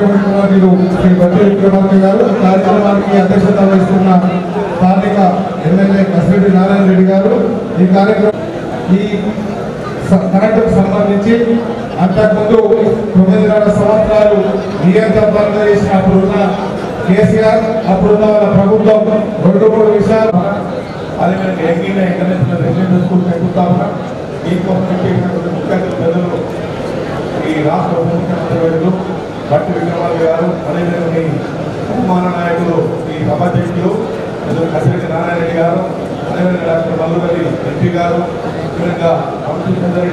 ముఖ్యమంత్రి శ్రీ బట్టి విక్రమార్క గారు, కార్యక్రమానికి అధ్యక్షత వహిస్తున్న స్థానిక ఎమ్మెల్యే కసిరెడ్డి నారాయణ రెడ్డి గారు, ఈ కార్యక్రమం ఈ కనెక్ట్కు సంబంధించి అంతకుముందు 9.5 సంవత్సరాలు నియంత్రణ చేసిన అప్పుడున్న కేసీఆర్, అప్పుడున్న వాళ్ళ ప్రభుత్వం 2-3 విషయాలు అదేవిధంగా ఎంగిన ఇంటర్నేషనల్ రెసిడెన్షియల్ స్కూల్ పెట్టుకుంటా ఉన్నాం. ఈ కోసం చేసినటువంటి ముఖ్య ప్రజలు ఈ రాష్ట్ర ఉప ముఖ్యమంత్రి బట్టి విక్రమార్క గారు, అదేవిధంగా బహుమాన నాయకులు ఈ సభాధ్యక్షులు కసిరెడ్డి నారాయణ రెడ్డి గారు, అదేవిధంగా డాక్టర్ మల్లుగల్లి ఎంపీ గారు, అదేవిధంగా అమృత్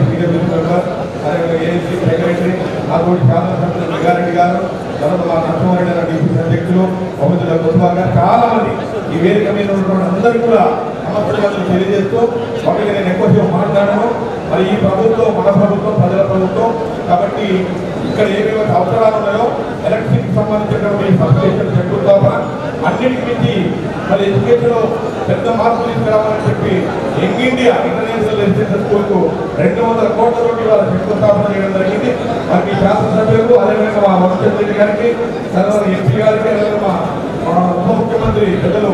బీజేపీ మెంబర్, అదేవిధంగా ఏఎస్సీ సెక్రటరీ నాగోటి శాసనసభ్యులు మెగారెడ్డి గారు, తర్వాత మా నరసింహారెడ్డి గారు డిప్యూటీ అధ్యక్షులు మొహమ్మద్ కుతుబా గారు, చాలా మంది ఈ వేదిక మీద ఉన్నటువంటి అందరికీ కూడా సమస్యలు తెలియజేస్తూ వాటికి నేను ఎక్కువసేపు మాట్లాడాను. మరి ఈ ప్రభుత్వం మన ప్రభుత్వం, ప్రజల ప్రభుత్వం కాబట్టి ఇక్కడ ఏమేమి అవసరాలు ఉన్నాయో ఎలక్ట్రిసిటీకి సంబంధించినటువంటి సబ్స్టేషన్ పెట్టుకోవాలా, అన్నిటికి మించి మరి ఎడ్యుకేషన్ పెద్ద మార్పులు తీసుకురావాలని చెప్పి యంగ్ ఇండియా ఇంటర్నేషనల్ రెసిడెన్షియల్ స్కూల్కు 200 కోట్ల రూపాయలు వాళ్ళ శంకుస్థాపన చేయడం జరిగింది. మనకి శాసనసభ్యులకు, అదేవిధంగా మా వంశీధర్ రెడ్డి గారికి, తర్వాత ఎంపీ గారికి, అదేవిధంగా మా ఉప ముఖ్యమంత్రి పెద్దలు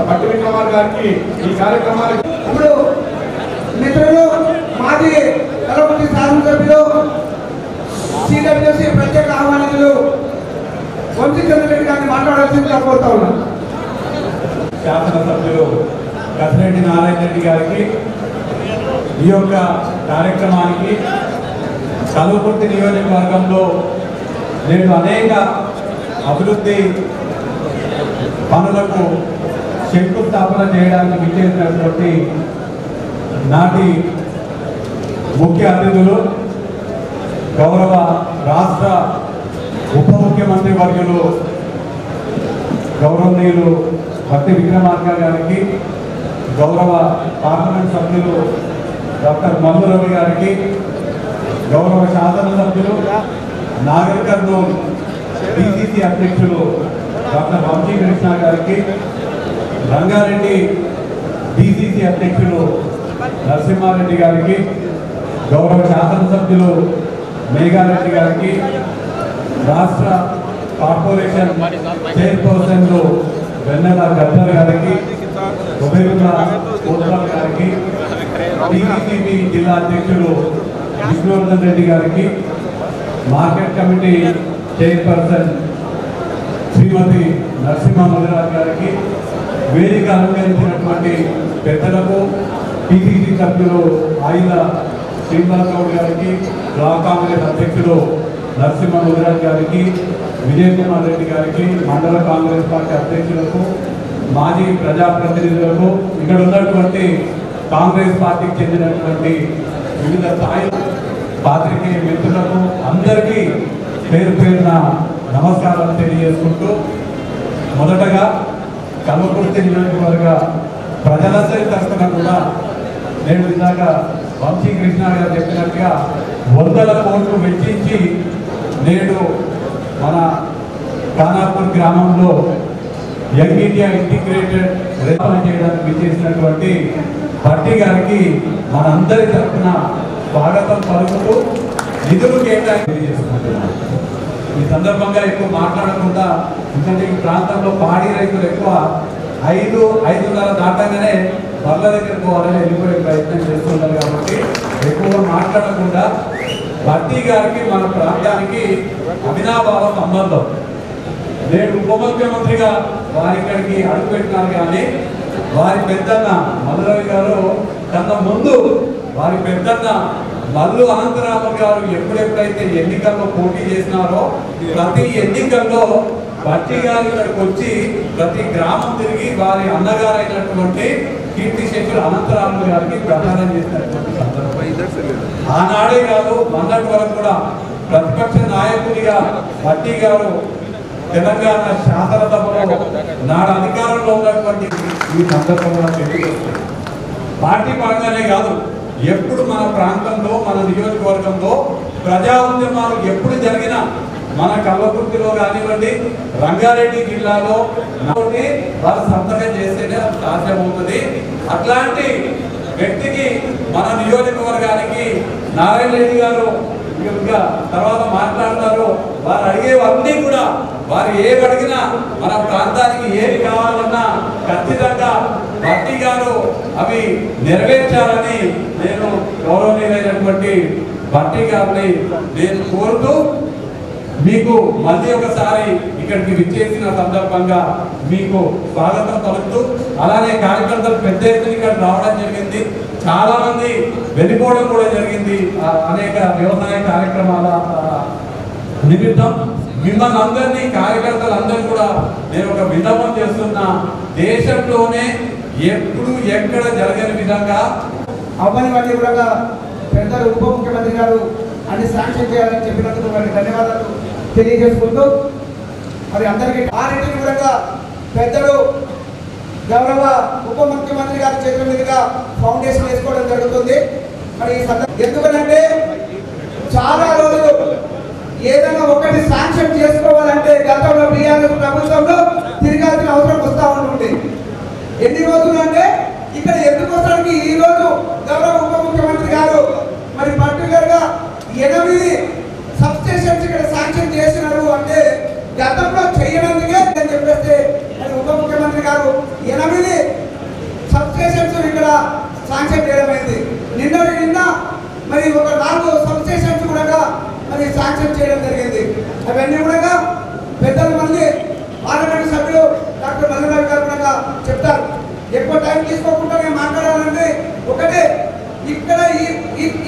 బట్టి విక్రమార్క గారికి ఈ కార్యక్రమానికి ఇప్పుడు మిత్రులు మాజీ కలవకుర్తి శాసనసభ్యులు సిడబ్ల్యూసి ప్రత్యేక ఆహ్వానితులు వంశీధర్ రెడ్డి గారిని మాట్లాడాల్సిందిగా కోరుతా ఉన్నాను. శాసనసభ్యులు కసిరెడ్డి నారాయణ రెడ్డి గారికి ఈ యొక్క కార్యక్రమానికి కల్వకుర్తి నియోజకవర్గంలో నేడు అనేక అభివృద్ధి పనులకు శంకుస్థాపన చేయడానికి విచ్చేసినటువంటి నాటి ముఖ్య అతిథులు గౌరవ రాష్ట్ర ఉప ముఖ్యమంత్రి వర్యులు గౌరవనీయులు బట్టి విక్రమార్క గారికి, గౌరవ పార్లమెంట్ సభ్యులు డాక్టర్ మల్లు గారికి, గౌరవ శాసనసభ్యులు నాగర్ కర్నూలు డిసిసి అధ్యక్షులు డాక్టర్ వంశీ కృష్ణ గారికి, రంగారెడ్డి డిసిసి అధ్యక్షులు నరసింహారెడ్డి గారికి, గౌరవ శాసనసభ్యులు మేఘారెడ్డి గారికి, రాష్ట్ర కార్పొరేషన్ చైర్పర్సన్లు వెన్నెల గద్దర్ గారికి, ఉభయగుల కోట్ల గారికి, టీసీసీబీ జిల్లా అధ్యక్షులు విష్ణువర్ధన్ రెడ్డి గారికి, మార్కెట్ కమిటీ చైర్పర్సన్ శ్రీమతి నరసింహ ముదిరాజ్ గారికి, వేదిక అలంకరించినటువంటి పెద్దలకు, పిసిసి సభ్యులు ఆయిల శ్రీనివాస్ గౌడ్ గారికి, బ్లాక్ కాంగ్రెస్ అధ్యక్షులు నరసింహ ముదిరాజ్ గారికి, విజయ్ కుమార్ రెడ్డి గారికి, మండల కాంగ్రెస్ పార్టీ అధ్యక్షులకు, మాజీ ప్రజాప్రతినిధులకు, ఇక్కడ ఉన్నటువంటి కాంగ్రెస్ పార్టీకి చెందినటువంటి వివిధ స్థాయి పాత్రికేయ మిత్రులకు అందరికీ పేరు పేరున నమస్కారాలు తెలియజేసుకుంటూ, మొదటగా కల్వకుర్తి నియోజకవర్గ ప్రజలందరి తరఫున కూడా నేను ఇందాక వంశీ కృష్ణ గారు చెప్పినట్టుగా 100 కోట్లు వెచ్చించి నేడు మన ఖానాపూర్ గ్రామంలో యంగ్ ఇండియా ఇంటిగ్రేటెడ్ రెస్పాన్స్ చేయడానికి విచ్చేసినటువంటి బట్టి గారికి మనందరి తరఫున స్వాగతం పలుకుతూ నిధులు కేటాయింపు చేసుకుంటున్నాం. ఈ సందర్భంగా ఎక్కువ మాట్లాడకుండా, ఎందుకంటే ఈ ప్రాంతంలో పాడి రైతులు ఎక్కువ 5-5:30 దాటంగానే బర్ల దగ్గరికి పోవాలని వెళ్ళిపోయే ప్రయత్నం చేస్తున్నారు. కాబట్టి ఎక్కువ మాట్లాడకుండా బట్టి గారికి మన ప్రాంతానికి అవినాభావ సంబంధం. నేడు ఉప ముఖ్యమంత్రిగా వారి ఇక్కడికి అడుగుపెట్టినారు, కానీ వారి పెద్దన్న మల్లు గారు కన్నా ముందు వారి పెద్దన్న మల్లు అనంతరామన్ గారు ఎప్పుడెప్పుడైతే ఎన్నికల్లో పోటీ చేసినారో ప్రతి ఎన్నికల్లో బట్టి గారు ఇక్కడికి వచ్చి ప్రతి గ్రామం తిరిగి వారి అన్నగారైనటువంటి కీర్తిశేషులు అనంతరామన్ గారికి ప్రచారం చేసినటువంటి సందర్భం. ఆనాడే కాదు, మొన్నటి వరకు కూడా ప్రతిపక్ష నాయకుడిగా బట్టి గారు తెలంగాణ శాసనసభలో నాడు అధికారంలో ఉన్నటువంటి ఈ సందర్భంలో తెలియజేస్తుంది. పార్టీ పరంగానే కాదు, ఎప్పుడు మన ప్రాంతంలో మన నియోజకవర్గంలో ప్రజా ఉద్యమాలు ఎప్పుడు జరిగినా మన కల్వకుర్తిలో కానివ్వండి, రంగారెడ్డి జిల్లాలో వారు సంతకం చేస్తేనే అది సాధ్యమవుతుంది. అట్లాంటి వ్యక్తికి మన నియోజకవర్గానికి నారాయణ రెడ్డి గారు ఇంకా తర్వాత మాట్లాడతారో వారు అడిగేవన్నీ కూడా వారు ఏవి అడిగినా మన ప్రాంతానికి ఏది కావాలన్నా ఖచ్చితంగా భట్టి గారు అవి నెరవేర్చాలని నేను గౌరవనీయులైనటువంటి భట్టి గారిని నేను కోరుతూ మీకు మళ్ళీ ఒకసారి ఇక్కడికి విచ్చేసిన సందర్భంగా మీకు స్వాగతం పలుకుతూ అలానే కార్యకర్తలు పెద్ద ఎత్తున ఇక్కడ రావడం జరిగింది. చాలా మంది వెళ్ళిపోవడం కూడా జరిగింది అనేక వ్యవసాయ కార్యక్రమాల నిమిత్తం. మిమ్మల్ని అందరినీ కార్యకర్తలందరూ కూడా నేను ఒక విన్నపం చేస్తున్నా, దేశంలోనే ఎప్పుడు ఎక్కడ జరగని విధంగా అవ్వని వాటి కూడా పెద్దలు ఉప ముఖ్యమంత్రి గారు అన్ని శాంక్షన్ చేయాలని చెప్పినందుకు వారికి ధన్యవాదాలు తెలియజేసుకుంటూ మరి అందరికీ ఆ రీతిని కూడా పెద్దలు గౌరవ ఉప ముఖ్యమంత్రి గారి చేతుల మీదుగా ఫౌండేషన్ వేసుకోవడం జరుగుతుంది. మరి ఎందుకంటే చాలా రోజులు ఏదైనా ఒకటి శాంక్షన్ చేసుకోవాలంటే గతంలో బీఆర్ఎస్ ప్రభుత్వంలో తిరగాల్సిన అవసరం వస్తూ ఉంటుంది. ఎన్ని రోజులు అంటే ఇక్కడ ఎందుకు వస్తానికి ఈ రోజు గౌరవ ఉప ముఖ్యమంత్రి గారు మరి పర్టికులర్ గా 8 సబ్స్టేషన్స్ ఇక్కడ శాంక్షన్ చేసినారు అంటే గతంలో చేయనందుకే అని చెప్పేస్తే మరి ఉప ముఖ్యమంత్రి గారు 8 సబ్స్టేషన్స్ ఇక్కడ శాంక్షన్ చేయడం అయింది. నిన్న మరి ఒక 4 సబ్స్టేషన్స్ కూడా మరి శాంక్షన్ చేయడం జరిగింది. అవన్నీ కూడా పెద్దలు మళ్ళీ పార్లమెంట్ సభ్యులు డాక్టర్ మల్లిరావు గారు కూడా చెప్తారు. ఎక్కువ టైం తీసుకోకుండా నేను మాట్లాడాలంటే ఒకటే, ఇక్కడ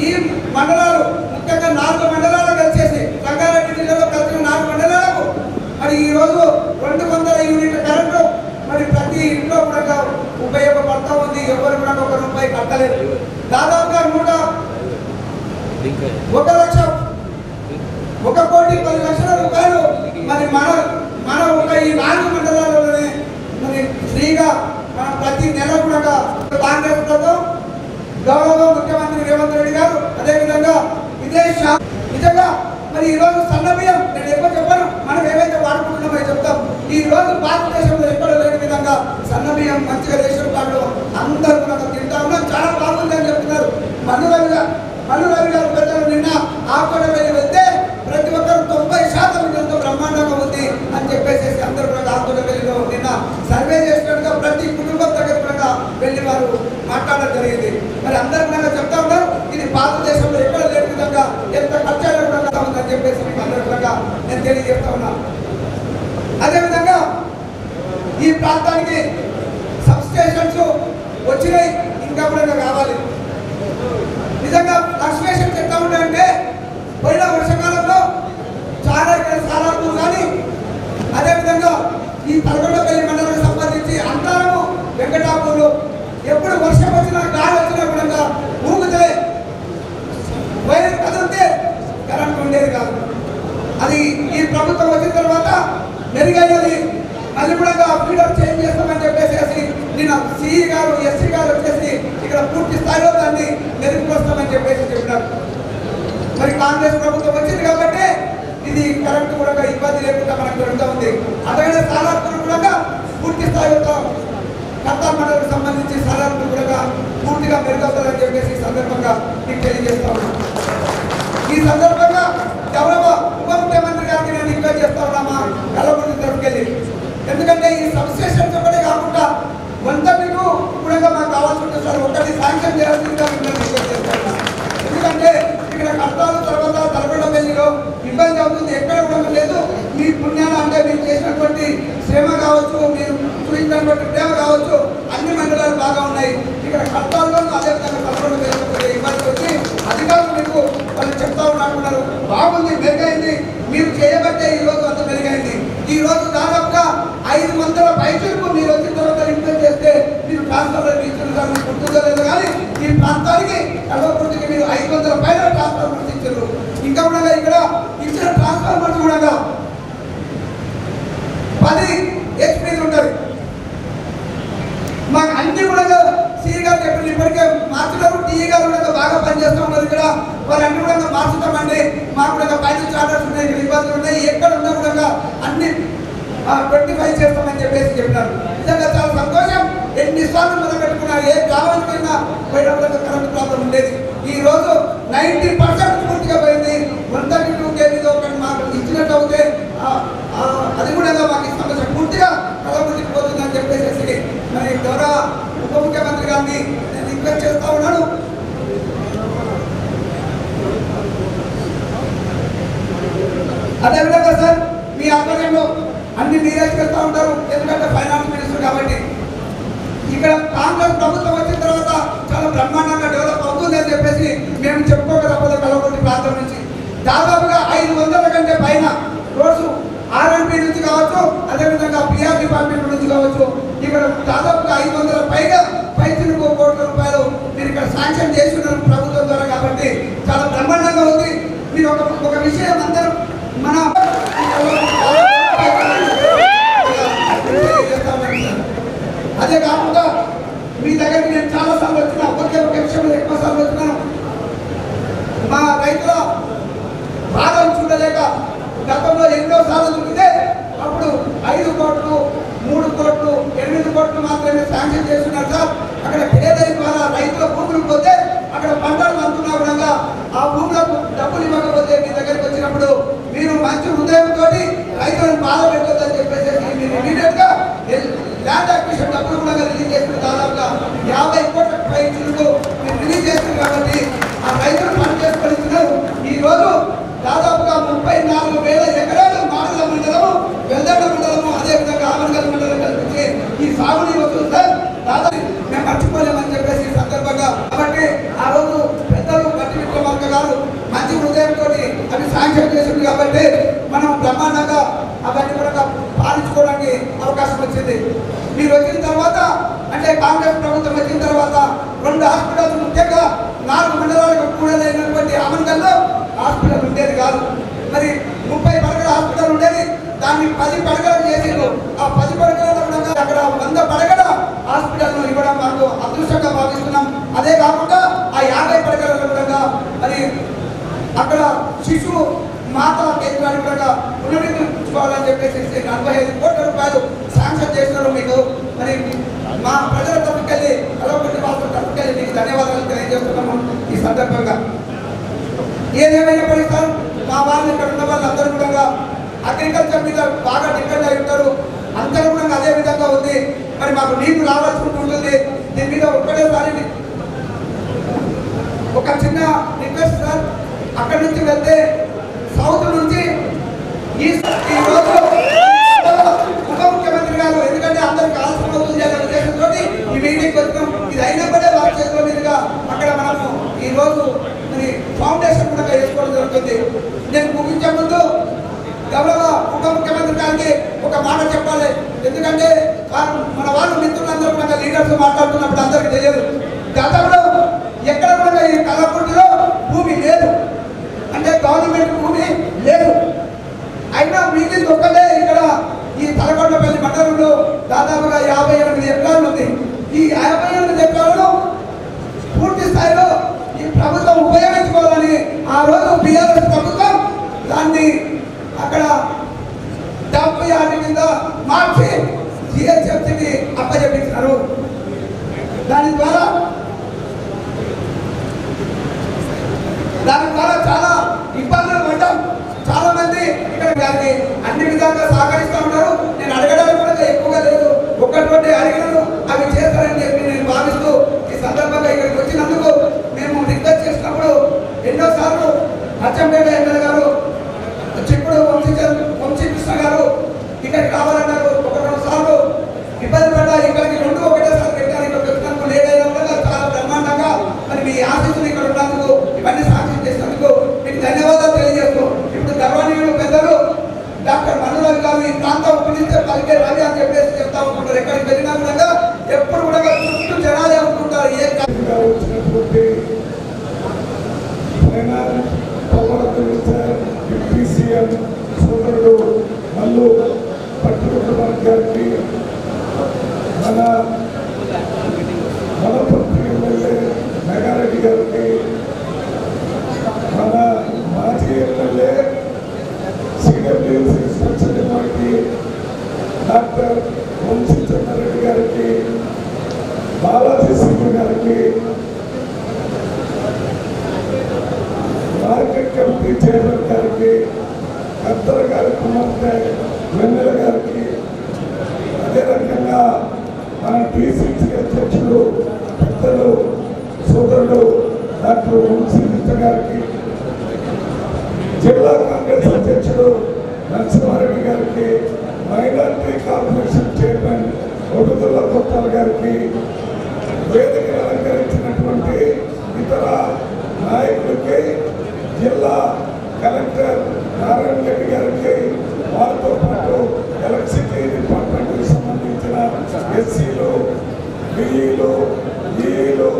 ఈ మండలాలు ముఖ్యంగా 4 మండలాలు కలిసేసి రంగారెడ్డి జిల్లాలో కలిసిన 4 మండలాలకు మరి ఈ రోజు 200 యూనిట్ల కరెంటు మరి ప్రతి ఇంట్లో కూడా ఉపయోగపడతా ఉంది. ఎవరు కూడా ₹1 కట్టలేదు. దాదాపుగా 1,10,00,000 మరి మన ఒక ఈ 4 మండలాల్లోనే మరి ఫ్రీగా మనం ప్రతి నెల కూడా కాంగ్రెస్ ప్రభుత్వం గౌరవ ముఖ్యమంత్రి రేవంత్ రెడ్డి గారు అదేవిధంగా నిజంగా మరి ఈ రోజు సన్న బియ్యం నేను ఎక్కువ చెప్పాను, మనం ఏవైతే వాడుకుంటున్నామో చెప్తాం. ఈ రోజు భారతదేశంలో ఎక్కడ లేని విధంగా సన్న బియ్యం మంచిగా రేషన్ కార్డులు అందరూ కూడా తింటా ఉన్నాం. చాలా బాగుంది అని చెప్తున్నారు. మల్లు రవి గారు పెద్దలు నిన్న ఆకుడ వెళ్తే ప్రతి ఒక్కరు 90% ఎంతో బ్రహ్మాండంగా ఉంది అని చెప్పేసి అందరూ కూడా ఆకుడ వెళ్ళిలో నిన్న సర్వే చేసినట్టుగా ప్రతి కుటుంబం దగ్గర కూడా వెళ్ళి వారు మాట్లాడడం జరిగింది. మరి అందరూ కూడా చెప్తా ఉన్నారు ఇది భారతదేశంలో ఎక్కడ లేని విధంగా ఎంత ఖర్చు కూడా ఉందని చెప్పేసి మీకు అందరూ కూడా నేను తెలియజేస్తా ఉన్నాను. అదేవిధంగా ఈ ప్రాంతానికి సబ్స్టేషన్స్ వచ్చినాయి, ఇంకా కూడా కావాలి. నిజంగా సబ్స్టేషన్స్ ఎట్లా ఉంటాయంటే పోయిన వర్షకాలంలో చాలా ఇక్కడ సాలాపూర్ కానీ అదేవిధంగా ఈ తలగొండపల్లి మండలానికి సంబంధించి అంతారము వెంకటాపూర్లో ఎప్పుడు వర్షం వచ్చినా గాలి వచ్చినా కూడా ఊగితే వైర్ కదిలితే కరెంట్ ఉండేది కాదు. అది ఈ ప్రభుత్వం వచ్చిన తర్వాత మెరుగైనది. మళ్ళీ కూడా ఫీడర్ చేంజ్ చేస్తామని చెప్పేసి నిన్న సిఈ గారు ఎస్సీ గారు వచ్చేసి ఇక్కడ పూర్తి స్థాయిలో దాన్ని మెరుగుపరుస్తామని చెప్పేసి చెప్పినారు. మరి కాంగ్రెస్ ప్రభుత్వం వచ్చింది కాబట్టి ఇది కరెంట్ కూడా ఇబ్బంది లేకుండా మనకు జరుగుతూ ఉంది. అలాగే సాలార్పూర్ కూడా పూర్తి స్థాయిలో కర్తా మండలికి సంబంధించి సాలార్పూర్ కూడా పూర్తిగా మెరుగవుతుందని చెప్పేసి ఈ సందర్భంగా మీకు తెలియజేస్తా ఉన్నాను. ఈ సందర్భంగా గౌరవ ఉప ముఖ్యమంత్రి గారికి నేను రిక్వెస్ట్ చేస్తా ఉన్నామా కలబుర్తి తరఫుకెళ్ళి, ఎందుకంటే ఈ సబ్స్టేషన్స్ ఒకటే కాకుండా వంతకు కూడా మాకు కావాల్సి ఉంటుంది సార్, ఒకటి శాంక్షన్ చేయాల్సిందిగా రిక్వెస్ట్ చేస్తా ఉన్నా. ఎందుకంటే ఇక్కడ కష్టాలు తర్వాత తలపడపల్లిలో ఇబ్బంది అవుతుంది, ఎక్కడ కూడా లేదు. మీ పుణ్యాలు అంటే మీరు చేసినటువంటి శ్రమ కావచ్చు, మీరు చూపించినటువంటి ప్రేమ కావచ్చు, అన్ని మండలాలు బాగా ఉన్నాయి. ఇక్కడ కష్టాల్లో అదేవిధంగా తలపడపల్లి ఇబ్బంది వచ్చి అధికారులు మీకు వాళ్ళు చెప్తా ఉన్నారు బాగుంది, మెరుగైంది, మీరు చేయబట్టే ఈ రోజు అంత మెరుగైంది. ఈ రోజు దాదాపుగా 500 పైసలకు మీరు వచ్చిన తర్వాత ఇన్వెస్ట్ చేస్తే మీరు ట్రాన్స్ఫార్మర్ ఇచ్చారు గుర్తుంచలేదు, కానీ ఈ ప్రాంతానికి కల్వకుర్తికి మీరు 500 పైన ట్రాన్స్ఫార్మర్స్ ఇచ్చారు. ఇంకా కూడా ఇక్కడ ఇచ్చిన ట్రాన్స్ఫార్మర్స్ కూడా 10 HP ఉంటుంది. మాకు అన్ని కూడా సి గారు చెప్పిన ఇప్పటికే మార్చుతారు, టీఈ గారు కూడా బాగా పనిచేస్తూ ఉన్నారు. ఇక్కడ వాళ్ళన్ని కూడా మార్చుతామండి, మాకు కూడా ఫైనాన్స్ చార్టర్స్ ఉన్నాయి, ఇక్కడ ఇబ్బందులు ఉన్నాయి, ఎక్కడ ఉన్నా కూడా అన్ని 25 చేస్తామని చెప్పేసి చెప్పినారు. నిజంగా చాలా సంతోషం. ఎన్నిసార్లు మొదలు పెట్టుకున్నారు, ఏ గ్రామానికైనా పోయినప్పుడు కరెంట్ ప్రాబ్లం ఉండేది. ఈ రోజు 90% పూర్తిగా పోయింది. రిక్వెస్ట్ చేస్తా ఉన్నాను. అదేవిధంగా సార్ మీ ఆధ్వర్యంలో అన్ని మీరే చేస్తూ ఉంటారు, ఎందుకంటే ఫైనాన్స్ మినిస్టర్ కాబట్టి. ఇక్కడ కాంగ్రెస్ ప్రభుత్వం వచ్చిన తర్వాత చాలా బ్రహ్మాండంగా డెవలప్ అవుతుంది అని చెప్పేసి మేము చెప్పుకోక తప్పదు. కలవకొండి ప్రాంతం నుంచి దాదాపుగా 500 కంటే పైన రోజు ఆర్ఎంపీ నుంచి కావచ్చు, అదేవిధంగా పిఆర్ డిపార్ట్మెంట్ నుంచి కావచ్చు, ఇక్కడ దాదాపుగా 500 పైచిలకు కోట్ల రూపాయలు మీరు ఇక్కడ శాంక్షన్ చేస్తున్నారు ప్రభుత్వం ద్వారా. కాబట్టి చాలా బ్రహ్మాండంగా ఉంది. మీరు ఒక విషయం అందరూ మన అదే కాకుండా మీ దగ్గరికి నేను చాలా సార్లు వచ్చినా, ఒక విషయంలో ఎక్కువ సార్లు వచ్చినాను. మా రైతుల బాధలు చూడలేక గతంలో ఎన్నో సార్లు చూపితే అప్పుడు 5 కోట్లు 3 కోట్లు 8 కోట్లు మాత్రమే శాంక్షన్ చేస్తున్నారు సార్. అక్కడ పేదరి ద్వారా రైతుల భూములకు పోతే అక్కడ పంటలు అందుకున్నా కూడా ఆ భూములకు డబ్బులు ఇవ్వకపోతే మీ దగ్గరికి వచ్చినప్పుడు మీరు మంచి హృదయంతో రైతులను బాధ పెట్టొద్దని చెప్పేసి మీరు ఇమీడియట్ గా ల్యాండ్ అక్విజిషన్ డబ్బులు కూడా రిలీజ్ చేసిన దాదాపుగా 50 కోట్ల పైచులకు మీరు రిలీజ్ చేస్తున్నారు. కాబట్టి ఆ రైతులు పని చేసుకొనిస్తున్నారు. ఈ రోజు దాదాపుగా 34,000 ఎకరాలు మాడల మండలము, వెల్దండ మండలము, అదేవిధంగా ఆమనగల్ మండలం కల్పించి ఈ సాగునీరు వస్తుంది సార్. దాదాపు మేము మర్చిపోలేమని చెప్పేసి ఈ సందర్భంగా. కాబట్టి ఆ రోజు పెద్దలు గట్టి విక్రమార్క గారు మంచి హృదయంతో అవి శాంక్షన్ చేసింది. కాబట్టి మనం బ్రహ్మాండంగా అవన్నీ కూడా పాలించుకోవడానికి అవకాశం వచ్చింది. మీరు వచ్చిన తర్వాత అంటే కాంగ్రెస్ ప్రభుత్వం వచ్చిన తర్వాత 2 హాస్పిటల్స్, ముఖ్యంగా 4 మండలాలకు కూడలైనటువంటి ఆమన్గల్లో హాస్పిటల్ ఉండేది కాదు. మరి 30 పడకల హాస్పిటల్ ఉండేది, దాన్ని 10 పడకలు చేసిండు. ఆ 10 పడకల అక్కడ 100 పడకల హాస్పిటల్ను ఇవ్వడం మాకు అదృష్టంగా భావిస్తున్నాం. అదే కాకుండా ఆ 50 పడకల కూడా మరి అక్కడ శిశువు మాతా కేంద్రాన్ని కూడా పునరుద్ధరించుకోవాలని చెప్పేసి 45 కోట్ల రూపాయలు శాంక్షన్ చేస్తున్నారు. మీకు మరి మా ప్రజల తరపుకెళ్ళి కలవకొండి వాళ్ళ తరపుకెళ్ళి మీకు ధన్యవాదాలు తెలియజేస్తున్నాము ఈ సందర్భంగా. ఏదేమైనప్పటికీ సార్ మా వాళ్ళు ఇక్కడ ఉన్న వాళ్ళందరూ కూడా అగ్రికల్చర్ మీద బాగా డిపెండ్ అయి ఉంటారు. అందరూ కూడా అదే విధంగా ఉంది. మరి మాకు నీళ్లు రావాల్సి ఉంటుంది. దీని మీద ఒక్కటేసారి ఒక చిన్న రిక్వెస్ట్ సార్, అక్కడి నుంచి వెళ్తే సౌత్ నుంచి ఈ రోజు ఉప ముఖ్యమంత్రి గారు, ఎందుకంటే అందరికి ఆలస్యం అవుతుంది అనే ఉద్దేశంతో ఈ మీటింగ్ వచ్చినాం. ఇది అయినప్పుడే వారి చేతుల మీదుగా అక్కడ మనము ఈ రోజు మరి ఫౌండేషన్ కూడా వేసుకోవడం జరుగుతుంది. నేను ముగించే ముందు గౌరవ ఉప ముఖ్యమంత్రి గారికి ఒక మాట చెప్పాలి. ఎందుకంటే మన వాళ్ళు మిత్రులందరూ కూడా లీడర్స్ మాట్లాడుతున్నప్పుడు అందరికీ తెలియదు. గతంలో ఎక్కడ కూడా ఈ కలవకొండిలో భూమి లేదు, అంటే గవర్నమెంట్ భూమి లేదు. అయినా మిగిలింది ఒక్కటే ఇక్కడ ఈ తలకొండపల్లి మండలంలో దాదాపుగా 58 ఎకరాలు ఉంది. ఈ 58 ఎకరాలను పూర్తి స్థాయిలో ఈ ప్రభుత్వం ఉపయోగించుకోవాలని ఆ రోజు బీఆర్ఎస్ ప్రభుత్వం దాన్ని అక్కడ 70 కింద మార్చి జిహెచ్ఎంసీకి అప్పచెప్పించారు. దాని ద్వారా చాలా ఇబ్బందులు పడ్డాం. చాలా మంది ఇక్కడ దానికి అన్ని విధాలుగా సహకరిస్తూ ఉన్నారు. నేను అడగడానికి కూడా ఎక్కువగా లేదు, ఒక్కటి అడిగినాను, అవి చేస్తారని చెప్పి నేను భావిస్తూ ఈ సందర్భంగా ఇక్కడికి వచ్చినందుకు మేము రిక్వెస్ట్ చేసినప్పుడు ఎన్నోసార్లు అచ్చంపేట ఎమ్మెల్యే గారు చిప్పుడు వంశీకృష్ణ గారు ఇక్కడికి రావాలన్నారు. 1-2 సార్లు ఇబ్బంది పడ్డా. ఇక్కడికి 2 ఒకటేసారి పెట్టారు. ఇక్కడ వచ్చినందుకు లేట్ అయినా కూడా చాలా బ్రహ్మాండంగా మరి మీ ఆశీస్సులు ఇక్కడ ఉన్నందుకు, ఇవన్నీ సాక్షి చేసినందుకు మీకు ధన్యవాదాలు తెలియజేస్తూ, ఇప్పుడు గర్వనీయులు పెద్దలు డాక్టర్ మనురాజు గారు ఈ ప్రాంతం పిలిస్తే పలికే రవి అని చెప్పేసి చెప్తా ఉంటుంటారు. ఎక్కడికి వెళ్ళినా కూడా ఎప్పుడు కూడా చుట్టూ జనాలే ఉంటుంటారు. సోదరుడు మల్లు పట్టుకుమార్ గారికి, మన వనపర్తి ఎమ్మెల్యే మెగారెడ్డి గారికి, మన మాజీ ఎమ్మెల్యే సిడబ్ల్యూసీ స్వచ్ఛతకి డాక్టర్ వంశీచంద్రారెడ్డి గారికి, బాలాజీ సింగ్ గారికి, డాక్టర్ వంశీకృష్ణ గారికి, జిల్లా కాంగ్రెస్ అధ్యక్షుడు నరసింహారెడ్డి గారికి, మైనార్టీ కార్పొరేషన్ చైర్మన్ ఒడుదుల కొత్తాల గారికి, వేదికను అలంకరించినటువంటి ఇతర నాయకులకి, జిల్లా కలెక్టర్ నారాయణ రెడ్డి గారికి, వారితో పాటు ఎలక్ట్రిసిటీ డిపార్ట్మెంట్కి సంబంధించిన ఎస్సీలు, బిఈలు, ఈఈలు,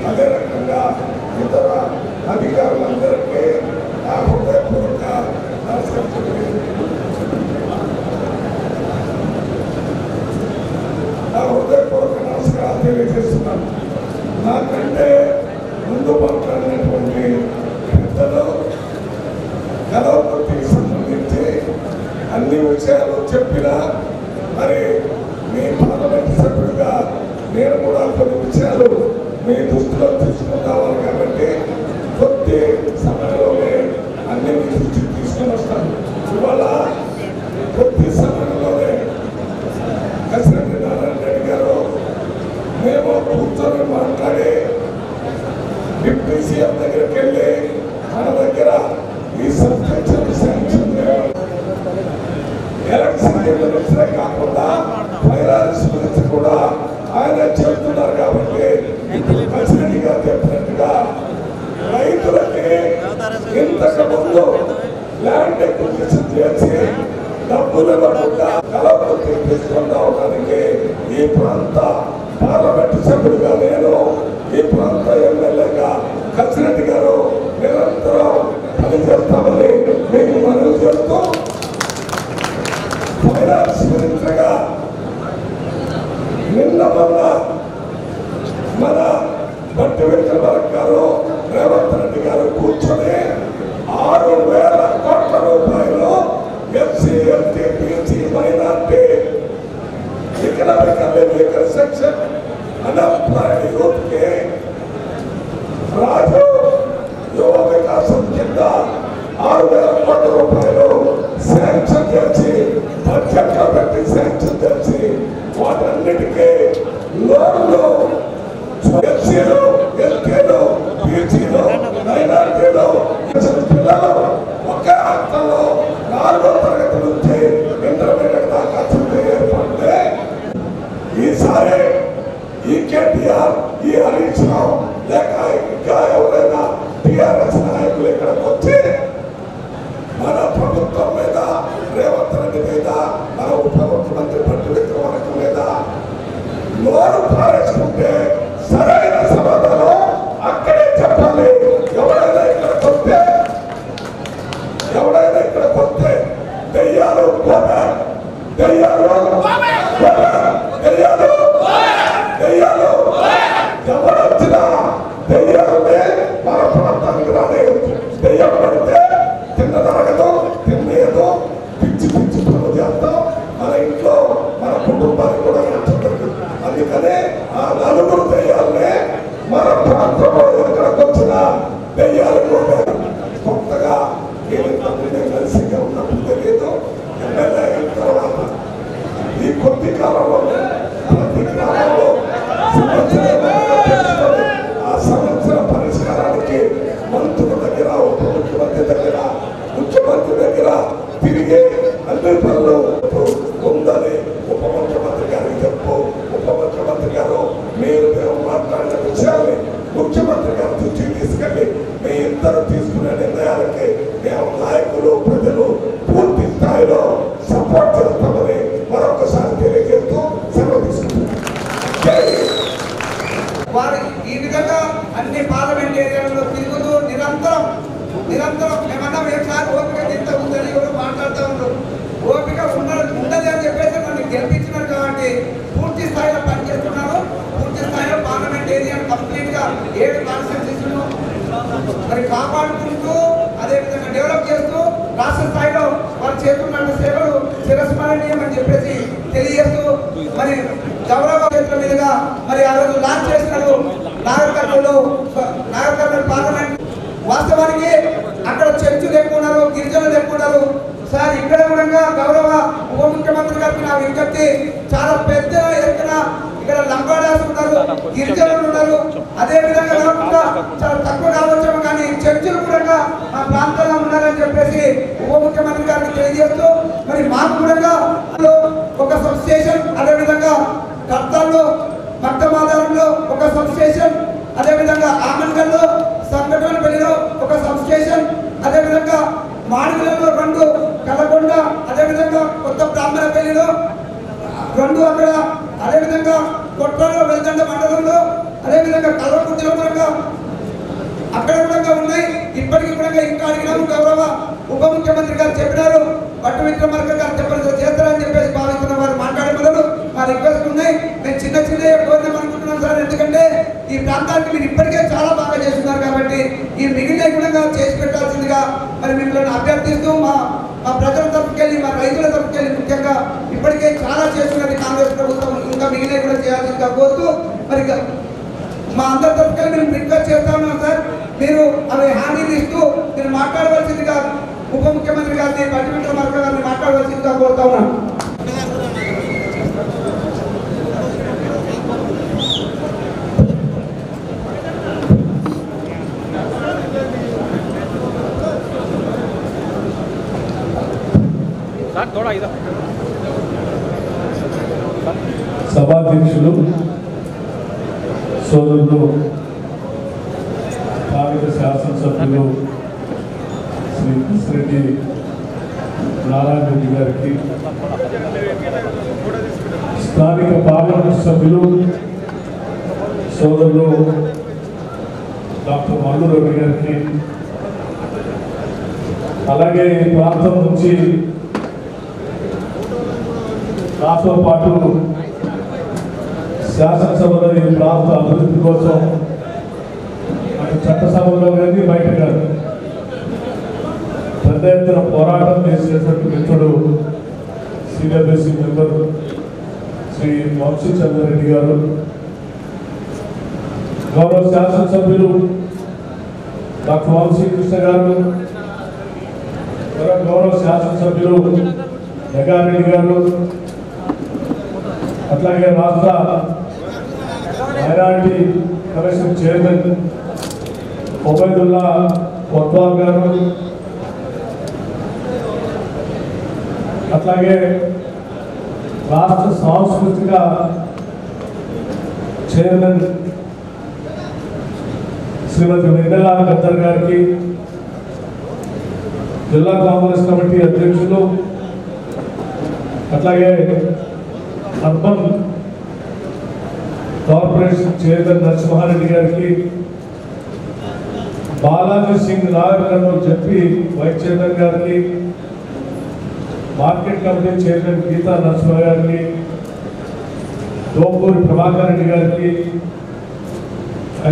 అదే రకంగా ఇతర అధికారులందరికీ నా హృదయపూర్వక నమస్కారాలు తెలియజేస్తున్నాను. నాకంటే ముందు మాట్లాడినటువంటి పెద్దలు కలవకుర్తికి సంబంధించి అన్ని విషయాలు చెప్పినా మరి మీ పార్లమెంట్ సభ్యుడిగా నేను కూడా కొన్ని విషయాలు మీ దృష్టిలో తీసుకుని రావాలి కాబట్టి కొద్ది సమయంలోనే అన్ని మీ దృష్టికి తీసుకొని వస్తాను. ఇవాళ కొద్ది సమయంలోనే కసిరెడ్డి నారాయణ రెడ్డి గారు మేము కూర్చొని మాట్లాడి డిప్యూటీ సీఎం దగ్గరికి వెళ్ళి మన దగ్గర ఈ సబ్స్టేషన్ శాంక్షన్ ఎలక్ట్రిసిటీ మినిస్టరే కాకుండా ఫైనాన్స్ మినిస్టర్ కూడా ఆయన చెప్తున్నారు కాబట్టి కసిరెడ్డి గారు చెప్పినట్టుగా రైతులకి ఇంతకు ముందు ల్యాండ్ ఎక్విజిషన్ చేసి డబ్బులు ఇవ్వకుండా కలవకుర్తి తీసుకొని రావడానికి ఈ ప్రాంత పార్లమెంటు సభ్యుడిగా నేను, ఈ ప్రాంత ఎమ్మెల్యేగా కసిరెడ్డి గారు నిరంతరం పనిచేస్తామని మీకు మనవి చేస్తూ, ఫైనాన్స్ మినిస్టర్గా నిన్న మొన్న మన బట్టి విక్రమార్క గారు, రేవంత్ రెడ్డి గారు కూర్చొని 6,000 కోట్ల రూపాయలు SC, ST, BC, minority, economical weaker section, unemployed youth కి రాజు యువ వికాసం కింద 6,000 కోట్ల రూపాయలు శాంక్షన్ చేసి బడ్జెట్ లో పెట్టి శాంక్షన్ చేసి వాటన్నిటికీ లోన్లు ఎస్సీలు, ఎస్టీలు, బీసీలు, మైనార్టీలు పిల్లలు ఒకే రాష్ట్రంలో 4వ తరగతి నుంచి ఇంటర్మీడియట్ దాకా చదివే ఏర్పడితే ఈసారి ఈ కేటీఆర్, ఈ హరీష్ రావు లేక ఇంకా ఎవరైనా టీఆర్ఎస్ నాయకులు ఇక్కడికి వచ్చి మన ప్రభుత్వం మీద, రేవంత్ రెడ్డి మీద, మన ఉప ముఖ్యమంత్రి బట్టి విక్రమార్క మీద నోరు పారేసుకుంటే సరైన సమాధానం అక్కడే చెప్పాలి. ఎవరైనా ఇక్కడికి వస్తే దెయ్యాలు దెయ్యాలు ఎవరు వచ్చినా దెయ్యాలనే మన ప్రాంతానికి రాలేదు. దెయ్యం పడితే తిన్నదరగదు, తినేదో, పిచ్చి పిచ్చి పనులు చేస్తాం. మన ఇంట్లో మన కుటుంబానికి కూడా నచ్చదు. అందుకనే ఆ 4 దెయ్యాలనే మన ప్రాంతంలో ఎక్కడికి వచ్చిన దెయ్యాలు కూడా కొత్తగా కలిసిగా ఉన్నప్పుడు తెలియదు. ఎమ్మెల్యే అయిన తర్వాత ఈ కొద్ది కాలంలో ప్రతి గ్రామంలో ఆ సమస్యల పరిష్కారానికి మంత్రుల దగ్గర, ఉప ముఖ్యమంత్రి దగ్గర, ముఖ్యమంత్రి దగ్గర తిరిగి అన్ని పనులు ఉందని ఉప ముఖ్యమంత్రి గారికి చెప్పు. ఉప ముఖ్యమంత్రి గారు మీరు మాట్లాడిన విషయాన్ని ముఖ్యమంత్రి గారి దృష్టికి తీసుకెళ్ళి మీ ఇద్దరు తీసుకునే నిర్ణయాలకి మేము నాయకులు, ప్రజలు పూర్తి స్థాయిలో సపోర్ట్ చేస్తామని మరొకసారి తెలియజేస్తూ సెలవు తీసుకుంటున్నాం. వారు ఈ విధంగా అన్ని పార్లమెంట్ ఏరియాలలో తిరుగుతూ నిరంతరం మేమన్నా ఒకసారి ఓపిక ఎంత ఉందని కూడా మాట్లాడుతూ ఉన్నారు. ఓపిక ఉండదు అని చెప్పేసి నన్ను గెలిపించినారు కాబట్టి పూర్తి స్థాయిలో పనిచేస్తున్నాను. పూర్తి స్థాయిలో పార్లమెంట్ ఏరియా కంప్లీట్ గా 7 కాన్స్టిట్యూన్సీలను మరి కాపాడుకుంటూ అదేవిధంగా డెవలప్ చేస్తూ రాష్ట్ర స్థాయిలో వారు చేస్తున్న సేవలు చిరస్మరణీయం అని చెప్పేసి తెలియజేస్తూ మరి గౌరవ మీదుగా మరి ఆ రోజు లాంచ్ చేసినారు నాగర్ కర్నూలు పార్లమెంట్. వాస్తవానికి అక్కడ చర్చలు ఎక్కువ ఉన్నారు, గిరిజనులు ఎక్కువ ఉన్నారు. సార్ ఇక్కడ కూడా గౌరవ ఉప ముఖ్యమంత్రి గారికి నా విజ్ఞప్తి, చాలా పెద్ద ఎత్తున ఇక్కడ లంబాడాస్ ఉన్నారు, గిరిజనులు ఉన్నారు. అదే విధంగా కాకుండా చాలా తక్కువ కావచ్చేమో కానీ చర్చలు కూడా మా ప్రాంతంలో ఉన్నారని చెప్పేసి ఉప ముఖ్యమంత్రి గారికి తెలియజేస్తూ మరి మాకు కూడా ఒక సబ్ స్టేషన్, అదేవిధంగా కర్తాల్లో మక్తమాధారంలో ఒక సబ్ స్టేషన్, అదేవిధంగా ఆమన్గల్లో సంఘటనపల్లిలో ఒక సబ్ స్టేషన్, అదేవిధంగా మాడిగలలో 2, కలగొండ, అదేవిధంగా కొత్త బ్రాహ్మణపల్లిలో 2 అక్కడ, అదేవిధంగా కొట్టాలో వెల్దండ మండలంలో, అదేవిధంగా కల్వకుర్తిలో కూడా అక్కడ కూడా ఉన్నాయి. ఇప్పటికీ కూడా ఇంకా అడిగినాము. గౌరవ ఉప ముఖ్యమంత్రి గారు చెప్పినారు, పట్టు విక్రమార్క గారు చెప్పిన చేస్తారని చెప్పేసి భావిస్తున్న వారు మాట్లాడే మొదలు మా రిక్వెస్ట్ ఉన్నాయి. మేము చిన్న కోరినాం అనుకుంటున్నాం సార్, ఎందుకంటే ఈ ప్రాంతానికి మీరు ఇప్పటికే చాలా బాగా చేస్తున్నారు కాబట్టి ఈ మిగిలిన కూడా చేసి పెట్టాల్సిందిగా మరి మిమ్మల్ని అభ్యర్థిస్తూ మా ప్రజల తరపుకెళ్ళి, మా రైతుల తరపుకెళ్ళి ముఖ్యంగా ఇప్పటికే చాలా చేస్తున్నది కాంగ్రెస్ ప్రభుత్వం, ఇంకా మిగిలిన కూడా చేయాల్సిందిగా కోరుతూ మరి మా అందరి తరపుకెళ్ళి మేము రిక్వెస్ట్ చేస్తా ఉన్నాం సార్. మీరు అవి హామీలు ఇస్తూ మీరు మాట్లాడవలసిందిగా ఉప ముఖ్యమంత్రి గారిని, పట్టు విక్రమార్క గారిని మాట్లాడవలసిందిగా కోరుతా ఉన్నాను. సభాధ్యక్షులు సోదరులు స్థానిక శాసనసభ్యులు శ్రీ కృష్ణరెడ్డి నారాయణ రెడ్డి గారికి, స్థానిక పార్లమెంట్ సభ్యులు సోదరులు డాక్టర్ మల్లు రవి గారికి, అలాగే ఈ ప్రాంతం నుంచి నాతో పాటు శాసనసభలో ఈ ప్రాంత అభివృద్ధి కోసం అటు చట్టసభలో కానీ బయట కాదు పెద్ద ఎత్తున పోరాటం చేసినటువంటి మిత్రుడు సిడబ్ల్యూసి మెంబర్ శ్రీ వంశీ చంద్రారెడ్డి గారు, గౌరవ శాసనసభ్యులు డాక్టర్ వంశీ కృష్ణ గారు, గౌరవ శాసనసభ్యులు జగారెడ్డి గారు, అట్లాగే రాష్ట్ర minority commission chairman Obaidullah Kotwal గారు, అట్లాగే రాష్ట్ర సాంస్కృతిక చైర్మన్ శ్రీమతి వెన్నెల గద్దర్ గారికి, జిల్లా కాంగ్రెస్ కమిటీ అధ్యక్షులు, అట్లాగే అర్బన్ కార్పొరేషన్ చైర్మన్ నరసింహారెడ్డి గారికి, బాలాజీ సింగ్ నాగర్ చెప్పి వైస్ చైర్మన్ గారికి, market committee chairman Geeta Narasimha గారికి, దోపూరి ప్రభాకర్ రెడ్డి గారికి,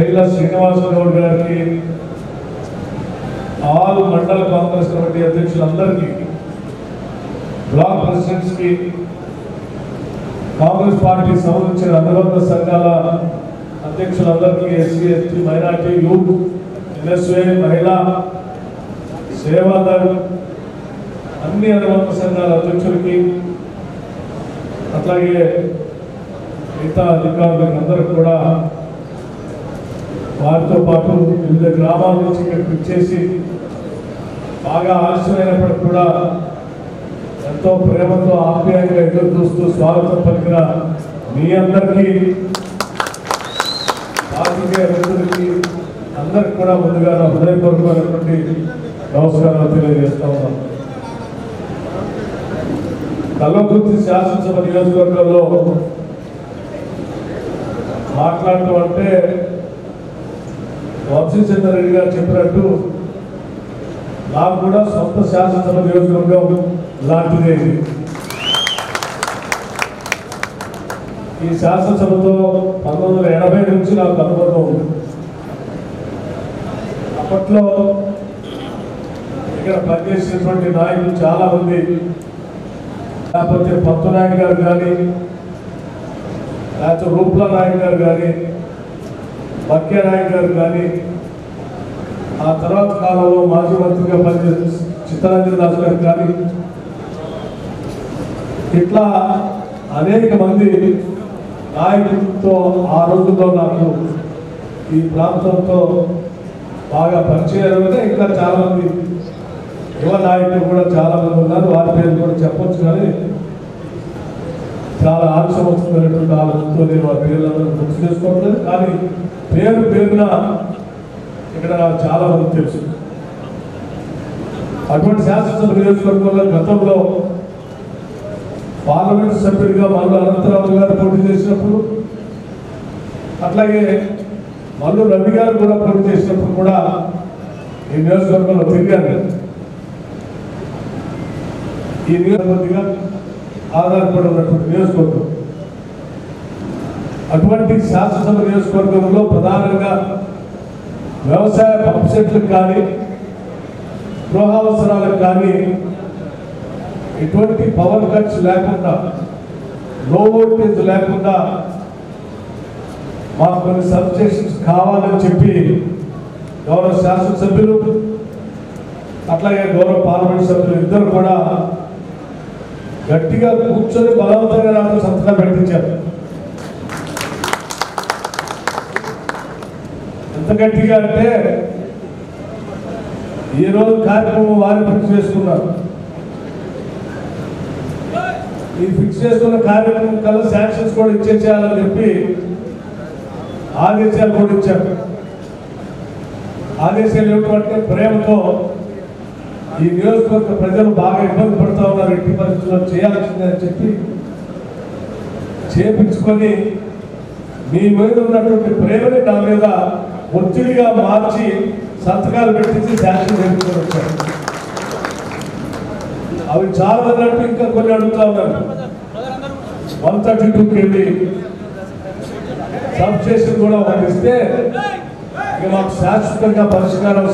ఐల శ్రీనివాసరావు గారికి, ఆల్ మండల కాంగ్రెస్ కమిటీ అధ్యక్షులందరికీ, బ్లాక్ ప్రెసిడెంట్స్ కి, కాంగ్రెస్ పార్టీ సంబంధించిన అనుబంధ సంఘాల అధ్యక్షులందరికీ, SC ST minority youth NSA మహిళా సేవాదళ్ అన్ని అనుబంధ సంఘాల అధ్యక్షులకి, అట్లాగే మిగతా అధికారులకు అందరికి కూడా వారితో పాటు వివిధ గ్రామాల నుంచి ఇక్కడికి వచ్చేసి బాగా ఆలస్యమైనప్పటికీ కూడా ఎంతో ప్రేమతో ఆప్యాయంగా ఎదురు చూస్తూ స్వాగతం పలికిన మీ అందరికీ, పార్టీకే వ్యక్తులకి అందరికి కూడా ముందుగా నా హృదయపూర్వకమైనటువంటి నమస్కారాలు తెలియజేస్తా ఉన్నాను. కల్వకుర్తి శాసనసభ నియోజకవర్గంలో మాట్లాడటం అంటే వంశీ చంద్రారెడ్డి గారు చెప్పినట్టు నాకు కూడా సొంత శాసనసభ నియోజకవర్గం లాంటిదే. ఈ శాసనసభతో 1980 నుంచి నాకు అనుబంధం ఉంది. అప్పట్లో ఇక్కడ పనిచేసినటువంటి నాయకులు చాలా మంది, లేకపోతే పత్తు నాయక్ గారు కానీ, లేకపోతే రూప్ల నాయక్ గారు కానీ, బక్య నాయక్ గారు కానీ, ఆ తర్వాత కాలంలో మాజీ మంత్రిగా పనిచేసిన చిత్తరంజన్ దాస్ గారు కానీ, ఇట్లా అనేక మంది నాయకులతో ఆ రోజుల్లో నాకు ఈ ప్రాంతంతో బాగా పరిచయాలు ఉన్నాయి. ఇంకా చాలామంది యువ నాయకులు కూడా చాలామంది ఉన్నారు. వారి పేరు కూడా చెప్పొచ్చు, కానీ చాలా ఆలస్యం వస్తున్నటువంటి ఆలోచనతో నేను వారి పేర్లందరూ గుర్తు చేసుకోవట్లేదు. కానీ పేరున ఇక్కడ నాకు చాలా మంది తెలుసు. అటువంటి శాసనసభ నియోజకవర్గంలో గతంలో పార్లమెంట్ సభ్యుడిగా మల్లు అనంతరావు గారు పోటీ చేసినప్పుడు, అట్లాగే మల్లు రవి గారు కూడా పోటీ చేసినప్పుడు కూడా ఈ నియోజకవర్గంలో తిరిగారు. ఈ నియోజకవర్గంగా ఆధారపడి ఉన్నటువంటి నియోజకవర్గం. అటువంటి శాసనసభ నియోజకవర్గంలో ప్రధానంగా వ్యవసాయ పంప్ సెట్లకు కానీ గృహావసరాలకు కానీ ఎటువంటి పవర్ కట్స్ లేకుండా, లో వోల్టేజ్ లేకుండా మాకు కొన్ని సబ్స్టేషన్స్ కావాలని చెప్పి గౌరవ శాసనసభ్యులు అట్లాగే గౌరవ పార్లమెంట్ సభ్యులు ఇద్దరు కూడా గట్టిగా కూర్చొని బలవంతంగా నాకు సంతకాలు పెట్టించారు. ఎంత గట్టిగా అంటే ఈ రోజు కార్యక్రమం వారు ఫిక్స్ చేసుకున్నారు. ఈ ఫిక్స్ చేసుకున్న కార్యక్రమం కల్లా శాంక్షన్స్ కూడా ఇచ్చేసేయాలని చెప్పి ఆదేశాలు కూడా ఇచ్చారు. ఆదేశాలు ఏమిటంటే ప్రేమతో ఈ నియోజకవర్గ ప్రజలు బాగా ఇబ్బంది పడుతూ ఉన్నారు, ఎట్టి పరిస్థితుల్లో చేయాల్సిందని చెప్పి చేపించుకొని మీ మీద ఉన్నటువంటి ప్రేమని నా మీద ఒత్తిడిగా మార్చి సంతకాలు పెట్టించి శాంక్షన్ చేయించుకొని వచ్చారు. అవి చాలా అన్నట్టు ఇంకా కొన్ని అడుగుతా ఉన్నారు. 132 kV సబ్స్టేషన్ కూడా ఒకటి ఇస్తే ఇక మాకు శాశ్వతంగా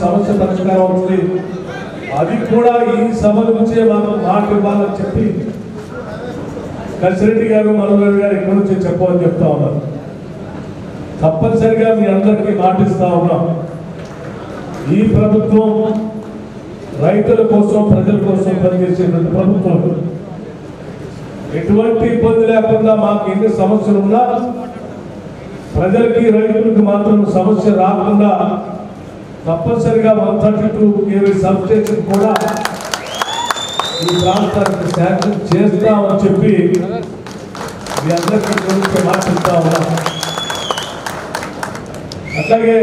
సమస్య పరిష్కారం అవుతుంది. అది కూడా ఈ సభ నుంచే మాకు మాట ఇవ్వాలని చెప్పి కసిరెడ్డి గారు మల్లు గారు ఇక్కడ నుంచి చెప్పమని చెప్తా ఉన్నారు. తప్పనిసరిగా మీ అందరికీ మాటిస్తా ఉన్నాం. ఈ ప్రభుత్వం రైతుల కోసం ప్రజల కోసం పనిచేసేటువంటి ప్రభుత్వం. ఎటువంటి ఇబ్బంది లేకుండా మాకు ఎన్ని సమస్యలు ఉన్నా ప్రజలకి రైతులకు మాత్రం సమస్య రాకుండా తప్పనిసరిగా 132 kV సబ్స్టేషన్ కూడా ఈ ప్రాంతానికి శాంక్షన్ చేస్తామని చెప్పి మీ అందరికీ గురించి మాట్లాడుతూ ఉన్నాం. అట్లాగే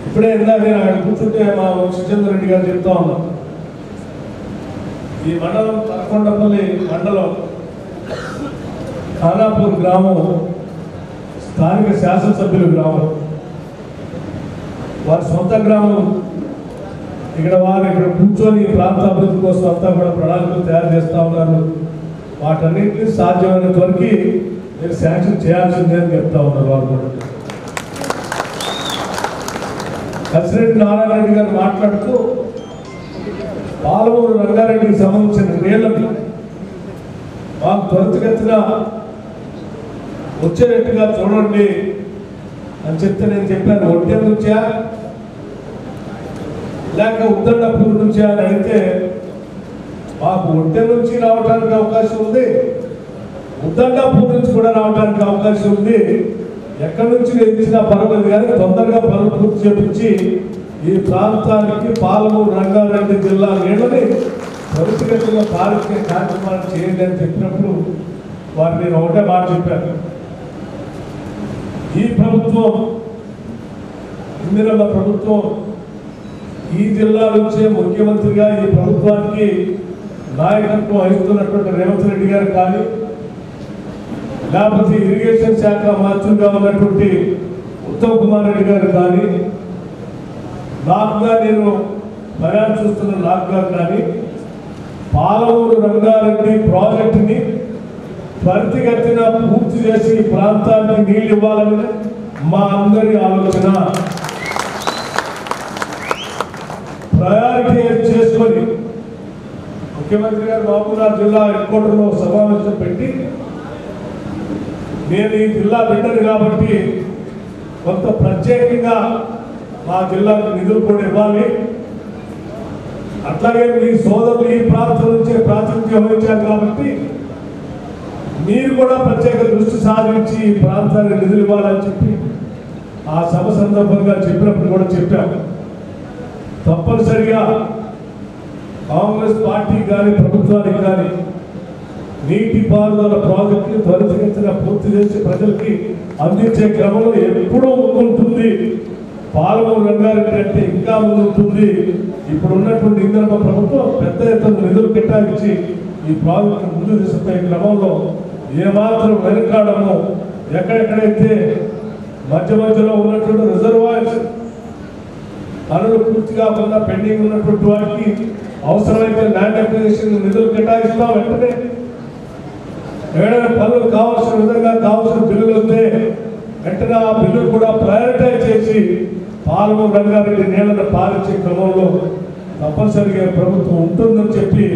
ఇప్పుడే ఇందాక నేను అక్కడ కూర్చుంటే మా సుచంద్ర రెడ్డి గారు చెప్తా ఉన్నాం. ఈ మండలం తలకొండపల్లి మండలం ఖానాపూర్ గ్రామం స్థానిక శాసనసభ్యుల గ్రామం, వారి సొంత గ్రామం. వారు ఇక్కడ కూర్చొని ప్రాంత అభివృద్ధి కోసం అంతా కూడా ప్రణాళికలు తయారు చేస్తూ ఉన్నారు. వాటన్నింటినీ సాధ్యమైనంత వరకు మీరు శాంక్షన్ చేయాల్సిందే అని చెప్తా ఉన్నారు. వారు కూడా కసిరెడ్డి నారాయణ రెడ్డి గారు మాట్లాడుతూ పాలమూరు రంగారెడ్డికి సంబంధించిన నీళ్లను మాకు త్వరితగతిన వచ్చేటట్టుగా చూడండి అని చెప్తే నేను చెప్పాను. ఒంటె నుంచా లేక ఉద్దండపూర్ నుంచా అని అడిగితే మాకు ఒంటె నుంచి రావడానికి అవకాశం ఉంది, ఉద్దండపూర్ నుంచి కూడా రావడానికి అవకాశం ఉంది. ఎక్కడి నుంచి ఇచ్చినా పర్వాలేదు, కానీ తొందరగా పనులు పూర్తి చేపించి ఈ ప్రాంతానికి పాలమూరు రంగారెడ్డి జిల్లా నీళ్ళని త్వరితగతిగా పారిశ్రామిక కార్యక్రమాలు చేయండి అని చెప్పినప్పుడు వారు నేను ఒకటే మాట చెప్పాను. ఈ ప్రభుత్వం, ఇందిరమ్మ ప్రభుత్వం, ఈ జిల్లా నుంచే ముఖ్యమంత్రిగా ఈ ప్రభుత్వానికి నాయకత్వం వహిస్తున్నటువంటి రేవంత్ రెడ్డి గారు కానీ, లేకపోతే ఇరిగేషన్ శాఖ మంత్రిగా ఉన్నటువంటి ఉత్తమ్ కుమార్ రెడ్డి గారు కానీ, నాకుగా నేను ప్రయాణం చూస్తున్న నాకు గారు కానీ పాలమూరు రంగారెడ్డి ప్రాజెక్టుని త్వరితగతిన పూర్తి చేసి ఈ ప్రాంతానికి నీళ్లు ఇవ్వాలని మా అందరి ఆలోచన. ప్రయారిటీ చేసుకొని ముఖ్యమంత్రి గారు మహబూబ్నగర్ జిల్లా హెడ్ క్వార్టర్లో సమావేశం పెట్టి నేను ఈ జిల్లా బిడ్డను కాబట్టి కొంత ప్రత్యేకంగా మా జిల్లాకు నిధులు కూడా ఇవ్వాలి, అట్లాగే మీ సోదరులు ఈ ప్రాంతం నుంచే ప్రాతినిధ్యం వహించారు కాబట్టి మీరు కూడా ప్రత్యేక దృష్టి సాధించి ఈ ప్రాంతానికి నిధులు ఇవ్వాలని చెప్పి ఆ సభ సందర్భంగా చెప్పినప్పుడు కూడా చెప్పాము, తప్పనిసరిగా కాంగ్రెస్ పార్టీ కానీ ప్రభుత్వానికి కానీ నీటిపారుదల ప్రాజెక్టుని త్వరితగతిన పూర్తి చేసి ప్రజలకి అందించే క్రమంలో ఎప్పుడూ ముందుంటుంది. పాలమూరు రంగారెడ్డి అంటే ఇంకా ముందుంటుంది. ఇప్పుడు ఉన్నటువంటి ఇందిరమ్మ ప్రభుత్వం పెద్ద ఎత్తున నిధులు కేటాయించి ఈ ప్రాజెక్టు ముందు తీసుకునే క్రమంలో ఏమాత్రం వెనుకాడము. ఎక్కడెక్కడైతే మధ్యలో ఉన్నటువంటి రిజర్వాయర్స్ పనులు పూర్తిగా ఉన్న పెండింగ్ ఉన్నటువంటి వాటికి అవసరమైతే ల్యాండ్ అక్విజిషన్ నిధులు కేటాయిస్తాం. వెంటనే ఏదైనా పనులు కావాల్సిన విధంగా కావాల్సిన బిల్లులు వస్తే వెంటనే ఆ బిల్లులు కూడా ప్రయారిటైజ్ చేసి పాలమూరు రంగారెడ్డి నీళ్లను పాలించే క్రమంలో తప్పనిసరిగా ప్రభుత్వం ఉంటుందని చెప్పి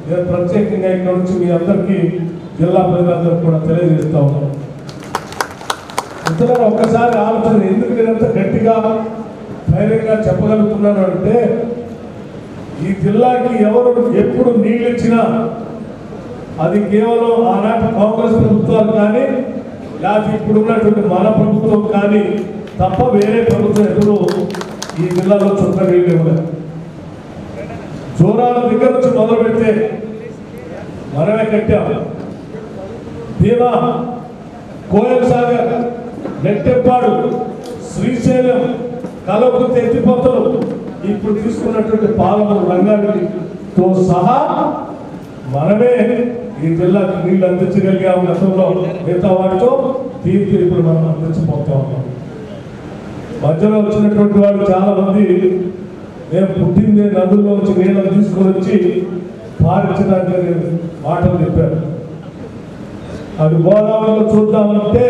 నేను ప్రత్యేకంగా ఇక్కడ నుంచి మీ అందరికీ జిల్లా ప్రజలందరూ కూడా తెలియజేస్తా ఉన్నాను. ఇంతలో ఒక్కసారి ఆలోచన, ఎందుకు నేనంత గట్టిగా ధైర్యంగా చెప్పగలుగుతున్నాను అంటే, ఈ జిల్లాకి ఎవరు ఎప్పుడు నీళ్ళు ఇచ్చినా అది కేవలం ఆనాటి కాంగ్రెస్ ప్రభుత్వాలు కానీ లేకపోతే ఇప్పుడు ఉన్నటువంటి మన ప్రభుత్వం కానీ తప్ప వేరే ప్రభుత్వం ఎప్పుడు ఈ జిల్లాలో చుక్క నీళ్ళు ఇవ్వలేదు. జోరాల దగ్గర నుంచి మొదలు పెడితే మనమే కట్టాము. భీమా, కోయల్ సాగర్, నెట్టెప్పాడు, శ్రీశైలం, కలవకుర్తి ఎత్తిపోతలు, ఇప్పుడు తీసుకున్నటువంటి పాలమూరు రంగారెడ్డితో సహా మనమే ఈ జిల్లాకి నీళ్లు అందించగలిగాము. గతంలో మిగతా వాటితో తీర్పు ఇప్పుడు మనం అందించబోతా ఉన్నాం. మధ్యలో వచ్చినటువంటి వాళ్ళు చాలా మంది మేము పుట్టిందే నదుల్లో నుంచి నీళ్ళని తీసుకొని వచ్చి పారించడానికి మాటలు చెప్పారు. అది గోదావరిలో చూద్దామంటే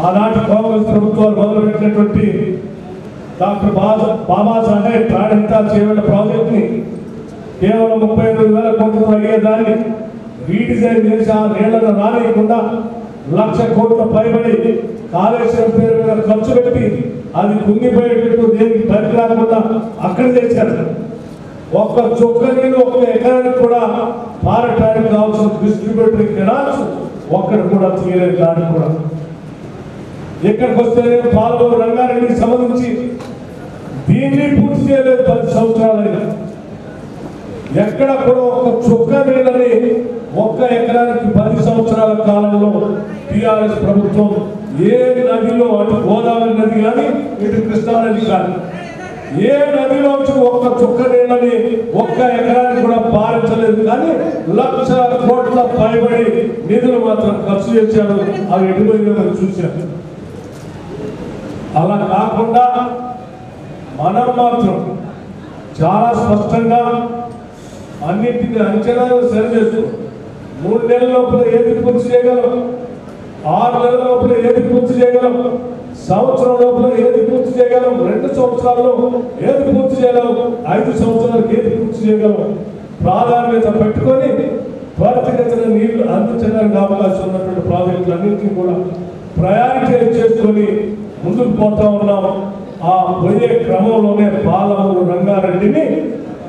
ఆనాటి కాంగ్రెస్ ప్రభుత్వాలు మొదలుపెట్టినటువంటి డాక్టర్ బాబాసాహెబ్ ప్రాణహిత చేపట్టిన ప్రాజెక్ట్ని కేవలం 38,000 కోట్లతో అయ్యేదాన్ని రీడిజైన్ చేసి ఆ నీళ్లను రానియకుండా 1,00,000 కోట్ల పైబడి కాళేశ్వరం పేరు మీద ఖర్చు పెట్టి అది కుంగిపోయేటట్టు దేనికి పనికి రాకుండా అక్కడ చేశారు. ఒక్క చుక్క నీళ్ళు ఒక్క ఎకరానికి కూడా పారటానికి కావాల్సిన డిస్ట్రిబ్యూటరీ కెనాల్స్ ఒక్కడు కూడా తీయలేదు. దానికి కూడా ఇక్కడికి వస్తే పాలమూరు రంగారెడ్డికి సంబంధించి దీన్ని పూర్తి చేయలేదు. 10 సంవత్సరాలైనా ఎక్కడ కూడా ఒక చుక్క నీళ్ళని ఒక్క ఎకరానికి 10 సంవత్సరాల కాలంలో టీఆర్ఎస్ ప్రభుత్వం ఏ నదిలో, అటు గోదావరి నది కానీ ఇటు కృష్ణా నది కానీ ఏ నదిలో ఒక్క చుక్క నీళ్ళని ఒక్క ఎకరానికి కూడా పారించలేదు. కానీ 1,00,000 కోట్ల పైబడి నిధులు మాత్రం ఖర్చు చేశారు. అవి ఎటుపోయినా మనం చూశారు. అలా కాకుండా మనం మాత్రం చాలా స్పష్టంగా అన్నింటినీ అంచనాలు సరిచేస్తూ 3 నెలల లోపల ఏది పూర్తి చేయగలం, 6 నెలల లోపల ఏది పూర్తి చేయగలం, సంవత్సరం లోపల ఏది పూర్తి చేయగలం, 2 సంవత్సరాల్లో ఏది పూర్తి చేయగలం, 5 సంవత్సరాలకు ఏది పూర్తి చేయగలం, ప్రాధాన్యత పెట్టుకొని త్వరితగతిన నీళ్లు అందించడానికి అవకాశం ఉన్నటువంటి ప్రాజెక్టులన్నింటినీ కూడా ప్రయారిటీ చేసుకొని ముందుకు పోతా ఉన్నాం. ఆ పోయే క్రమంలోనే పాలమూరు రంగారెడ్డిని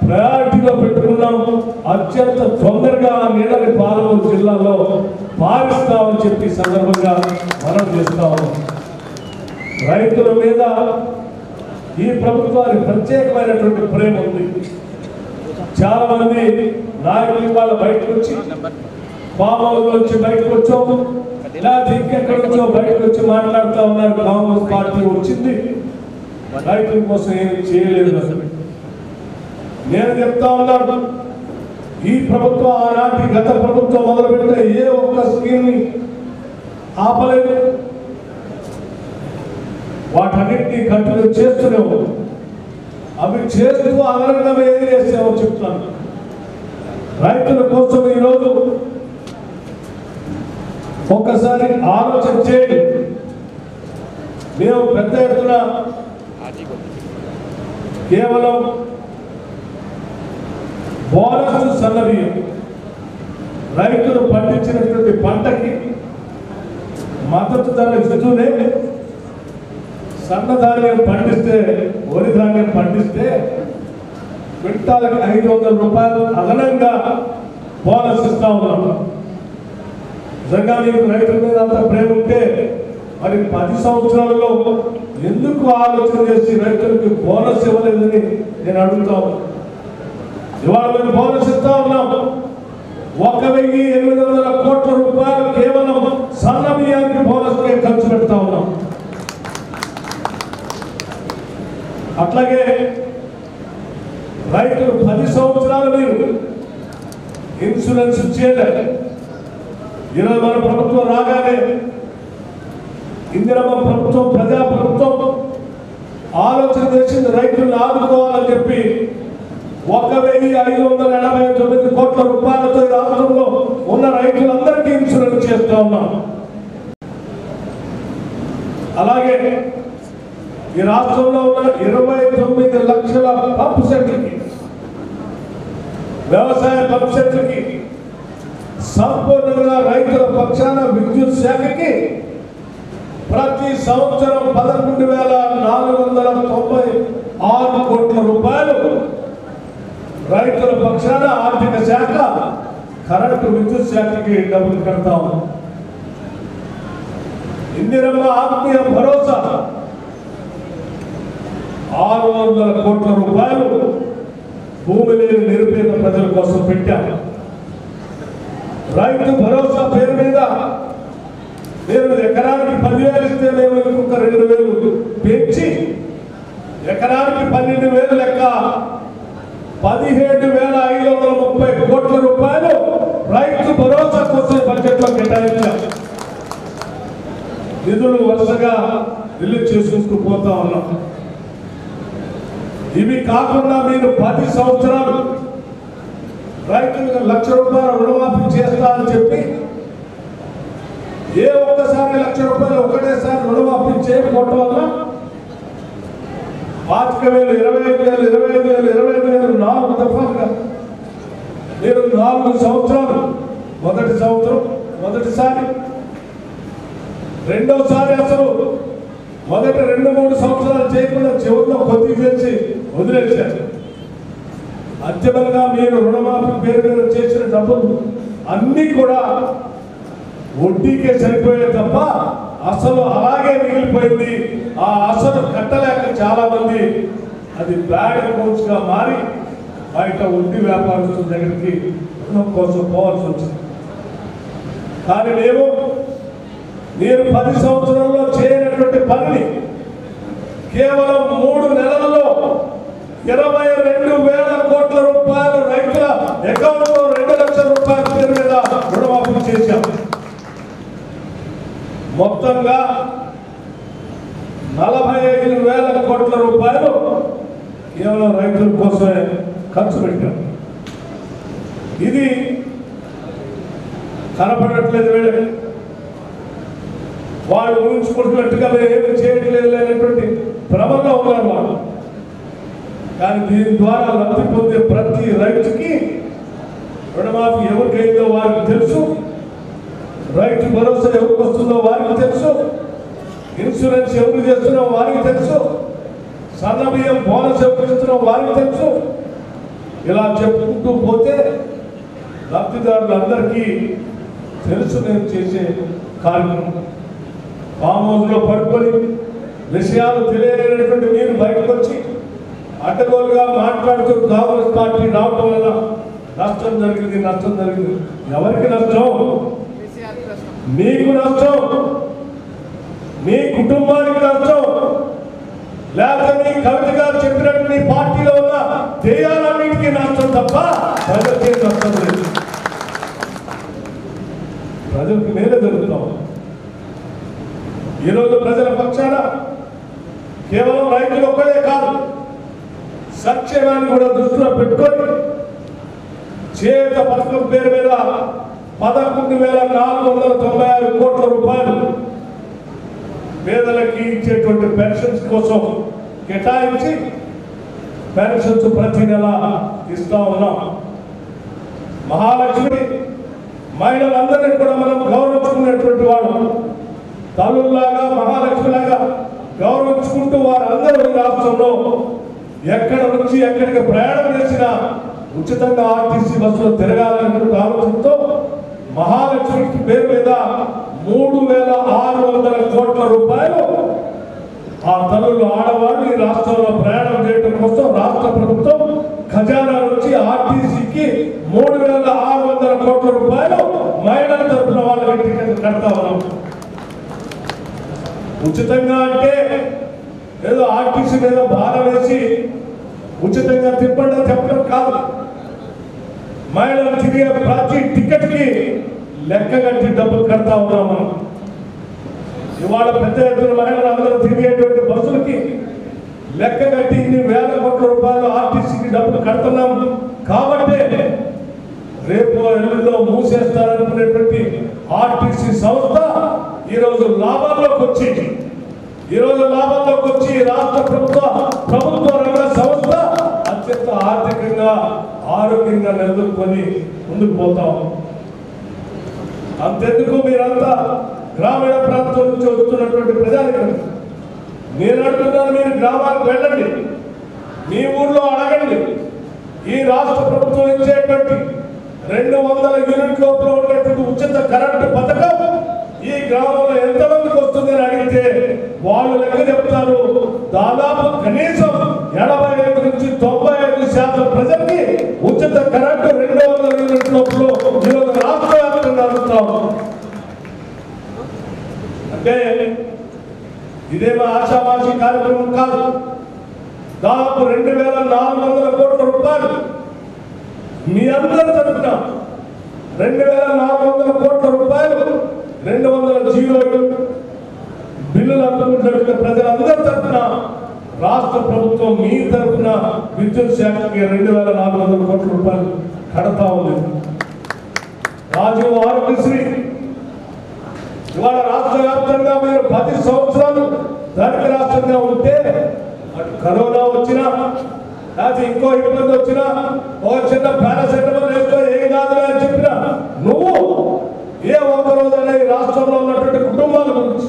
ప్రయారిటీలో పెట్టుకున్నాం. అత్యంత తొందరగా ఆ నీళ్ళని పాలమూరు జిల్లాలో పారిస్తామని చెప్పి సందర్భంగా మనం చేస్తా ఉన్నాం. రైతుల మీద ఈ ప్రభుత్వానికి ప్రత్యేకమైనటువంటి ప్రేమ ఉంది. చాలా మంది నాయకులు వాళ్ళ బయటకు వచ్చి ఫామ్ హౌస్ నుంచి బయటకు వచ్చాము, ఇలా ఇంకెక్కడి నుంచో బయటకు వచ్చి మాట్లాడుతూ ఉన్నారు. కాంగ్రెస్ పార్టీ వచ్చింది రైతుల కోసం ఏమి చేయలేదు. నేను చెప్తా ఉన్నాను, ఈ ప్రభుత్వం ఆనాటి గత ప్రభుత్వం మొదలుపెట్టిన ఏ ఒక్క స్కీమ్ ని ఆపలేదు. వాటన్నిటినీ కంటిన్యూ చేస్తూనే ఉన్నాం. అవి చేస్తూ అదనంగా ఏం చేసామో చెప్తాను. రైతుల కోసం ఈరోజు ఒక్కసారి ఆలోచన చేయండి. మేము పెద్ద ఎత్తున కేవలం బోనస్ సన్నబియ్యం రైతులు పండించినటువంటి పంటకి మద్దతు ధర ఇస్తూనే సన్నధాన్యం పండిస్తే, వరి ధాన్యం పండిస్తే క్వింటాలకి 500 రూపాయలు అదనంగా బోనస్ ఇస్తా ఉన్నాం. నిజంగా మీకు రైతుల మీద అంత ప్రేమ ఉంటే మరి 10 సంవత్సరాలలో ఎందుకు ఆలోచన చేసి రైతులకు బోనస్ ఇవ్వలేదని నేను అడుగుతాను. ఇవాళ మేము బోనస్ ఇస్తా ఉన్నాం. 1,800 కోట్ల రూపాయలు కేవలం సన్న బియ్యానికి బోనస్కే ఖర్చు పెడతా ఉన్నాం. అట్లాగే రైతులు 10 సంవత్సరాలు మీరు ఇన్సూరెన్స్ చేయలేదు. ఈరోజు మన ప్రభుత్వం రాగానే ఇందిరమ్మ ప్రభుత్వం, ప్రజా ప్రభుత్వం ఆలోచన చేసింది రైతులను ఆదుకోవాలని చెప్పి 1,589 కోట్ల రూపాయలతో ఈ రాష్ట్రంలో ఉన్న రైతులందరికీ ఇన్సూరెన్స్ చేస్తూ ఉన్నాం. అలాగే ఈ రాష్ట్రంలో ఉన్న 29 లక్షల పంపు సెట్లకి, వ్యవసాయ పంపు సెట్లకి సంపూర్ణంగా రైతుల పక్షాన విద్యుత్ శాఖకి ప్రతి సంవత్సరం 11,496 కోట్ల రూపాయలు రైతుల పక్షాన ఆర్థిక శాఖ కరెంటు విద్యుత్ శాఖకి డబ్బులు కడతాం. ఇందిరమ్మ ఆత్మీయ భరోసా 600 కోట్ల రూపాయలు భూమి లేని నిరుపేద ప్రజల కోసం పెట్టాము. రైతు భరోసా పేరు మీద మీరు ఎకరానికి 10,000 ఇస్తే మేము ఇంకొక 2,000 పెంచి ఎకరానికి 12,000 లెక్క 17,530 కోట్ల రూపాయలు రైతు భరోసా కోసం బడ్జెట్ లో కేటాయించారు. నిధులు వరుసగా రిలీజ్ చేసుకుంటూ పోతా ఉన్నాం. ఇవి కాకుండా మీరు 10 సంవత్సరాలు రైతులకు 1,00,000 రూపాయలు రుణమాఫీ చేస్తా అని చెప్పి ఏ ఒక్కసారి 1,00,000 రూపాయలు ఒకటేసారి రుణమాఫీ చేయకపోవటం వల్ల 25,000, 25,000, 25,000 4 దఫాలుగా మీరు 4 సంవత్సరాలు, మొదటి సంవత్సరం మొదటిసారి, రెండోసారి అసలు మొదటి 2-3 సంవత్సరాలు చేయకుండా చివరిలో కొద్ది చేసి వదిలేశారు. అంతిమంగా మీరు రుణమాఫీ పేరు మీద చేసిన డబ్బులు అన్నీ కూడా వడ్డీకే సరిపోయే తప్ప అసలు అలాగే మిగిలిపోయింది. ఆ అసలు కట్టలేక చాలా మంది అది బ్యాడ్ అకౌంట్స్ గా మారి బయట వడ్డీ వ్యాపారస్తుల దగ్గరికి రుణం కోసం పోవాల్సి వచ్చింది. కానీ మేము మీరు 10 సంవత్సరాల్లో చేయనటువంటి పనిని కేవలం 3 నెలల్లో 22,000 కోట్ల రూపాయలు రైతుల అకౌంట్ లో 2 లక్షల రూపాయల పేరు మీద రుణమాఫీ చేశాం. మొత్తంగా 45,000 కోట్ల రూపాయలు కేవలం రైతుల కోసమే ఖర్చు పెట్టాం. ఇది కనపడట్లేదు. వీళ్ళకి వాళ్ళు ఊహించుకుంటున్నట్టుగా ఏమి చేయట్లేదు అనేటువంటి భ్రమలో ఉన్నారు వాళ్ళు. కానీ దీని ద్వారా లబ్ధి పొందే ప్రతి రైతుకి రుణమాఫీ ఎవరికైందో వారికి తెలుసు, రైతు భరోసా ఎవరికి వస్తుందో వారికి తెలుసు, ఇన్సూరెన్స్ ఎవరు చేస్తున్నారో వారికి తెలుసు, సన్న బియ్యం బోనస్ ఎవరు ఇస్తున్నారో వారికి తెలుసు. ఇలా చెప్పుకుంటూ పోతే లబ్ధిదారులందరికీ తెలుసు నేను చేసే కార్యక్రమం. ఫామ్ హౌస్లో పడుకొని విషయాలు తెలియనటువంటి మీరు బయటకు వచ్చి అడ్డగోలుగా మాట్లాడుతూ కాంగ్రెస్ పార్టీ రావడం వల్ల నష్టం జరిగింది. ఎవరికి నష్టం? మీకు నష్టం, మీ కుటుంబానికి నష్టం, లేకపోతే మీ కవిత గారు చెప్పినట్టు మీ పార్టీలో ఉన్న ధ్యేయాలన్నింటికీ నష్టం తప్ప ప్రజలకి నష్టం లేదు. ప్రజలకు మేలు జరుగుతాం. ఈరోజు ప్రజల పక్షాన కేవలం రైతులు ఒక్కడే కాదు, సంక్షేమాన్ని కూడా దృష్టిలో పెట్టుకొని చేత పథకం పేరు మీద 11,496 కోట్ల రూపాయలు పేదలకి ఇచ్చేటువంటి పెన్షన్స్ కోసం కేటాయించి పెన్షన్స్ ప్రతి నెల ఇస్తా ఉన్నాం. మహాలక్ష్మి మహిళలందరినీ కూడా మనం గౌరవించుకునేటువంటి వాడు, తల్లుల్లాగా మహాలక్ష్మిలాగా గౌరవించుకుంటూ వారందరూ ఈ రాష్ట్రంలో ఎక్కడ నుంచి ఎక్కడికి ప్రయాణం చేసినా ఉచితంగా ఆర్టీసీ బస్సులో తిరగాలనే ఆలోచనతో మహాలక్ష్మి పేరు మీద 3,600 కోట్ల రూపాయలు ఆ తల్లులు ఆడవాళ్ళు ఈ రాష్ట్రంలో ప్రయాణం చేయడం కోసం రాష్ట్ర ప్రభుత్వం ఖజానా నుంచి ఆర్టీసీకి 3,600 కోట్ల రూపాయలు మహిళల తరఫున వాళ్ళకి టికెట్ కడతా ఉన్నాం. ఉచితంగా అంటే ఏదో ఆర్టీసీ మీద భారం వేసి ఉచితంగా తిప్పడం చెప్పడం కాదు. మహిళలు తిరిగే ప్రతి టికెట్కి లెక్క కట్టి డబ్బులు కడతా ఉన్నాం మనం. ఇవాళ పెద్ద ఎత్తున మహిళలు అందరూ తిరిగేటువంటి బస్సులకి లెక్క కట్టి ఇన్ని వేల కోట్ల రూపాయలు ఆర్టీసీకి డబ్బులు కడుతున్నాం. కాబట్టి రేపు ఎల్లుండో మూసేస్తారనుకునేటువంటి ఆర్టీసీ సంస్థ ఈరోజు లాభాల్లోకి వచ్చి రాష్ట్ర ప్రభుత్వ రంగ సంస్థ అత్యంత ఆర్థికంగా ఆరోగ్యంగా నిలదొక్కుని ముందుకు పోతాం. అంతెందుకు మీరంతా గ్రామీణ ప్రాంతం నుంచి వస్తున్నటువంటి ప్రజానికం, నేను అడుగుతున్నాను, మీరు గ్రామాలకు వెళ్ళండి, మీ ఊర్లో అడగండి. ఈ రాష్ట్ర ప్రభుత్వం ఇచ్చేటువంటి 200 యూనిట్ లోపల ఉండేటువంటి ఉచిత కరెంటు పథకం ఈ గ్రామంలో ఎంతమందికి వస్తుందని అడిగితే వాళ్ళు లెక్క చెప్తారు. దాదాపు కనీసం 85 నుంచి 95% ప్రజలకి ఉచిత కరెంటు 200 యూనిట్ లోపల ఈరోజు రాష్ట్ర వ్యాప్తంగా అందుతాం. అంటే ఇదేమో ఆషామాషి కార్యక్రమం కాదు. దాదాపు 2,400 కోట్ల రూపాయలు మీ అందరి తరఫున 2,400 కోట్ల రూపాయలు 200 బిల్లులు అందుకుంటున్న ప్రజలందరి తరఫున రాష్ట్ర ప్రభుత్వం మీ తరఫున విద్యుత్ శాఖకి 2,400 కోట్ల రూపాయలు కడతా ఉంది. రాజీవ్ ఆరోగ్యశ్రీ ఇవాళ రాష్ట్ర వ్యాప్తంగా మీరు 10 సంవత్సరాలు ధనిక రాష్ట్రంగా ఉంటే అటు కరోనా వచ్చినా లేకపోతే ఇంకో ఇబ్బంది వచ్చినా ఒక చిన్న పారాసెటమాల్ వేసుకో ఏం కాదు అని చెప్పినా నువ్వు ఏ ఒక్క రోజైనా ఈ రాష్ట్రంలో ఉన్నటువంటి కుటుంబాల గురించి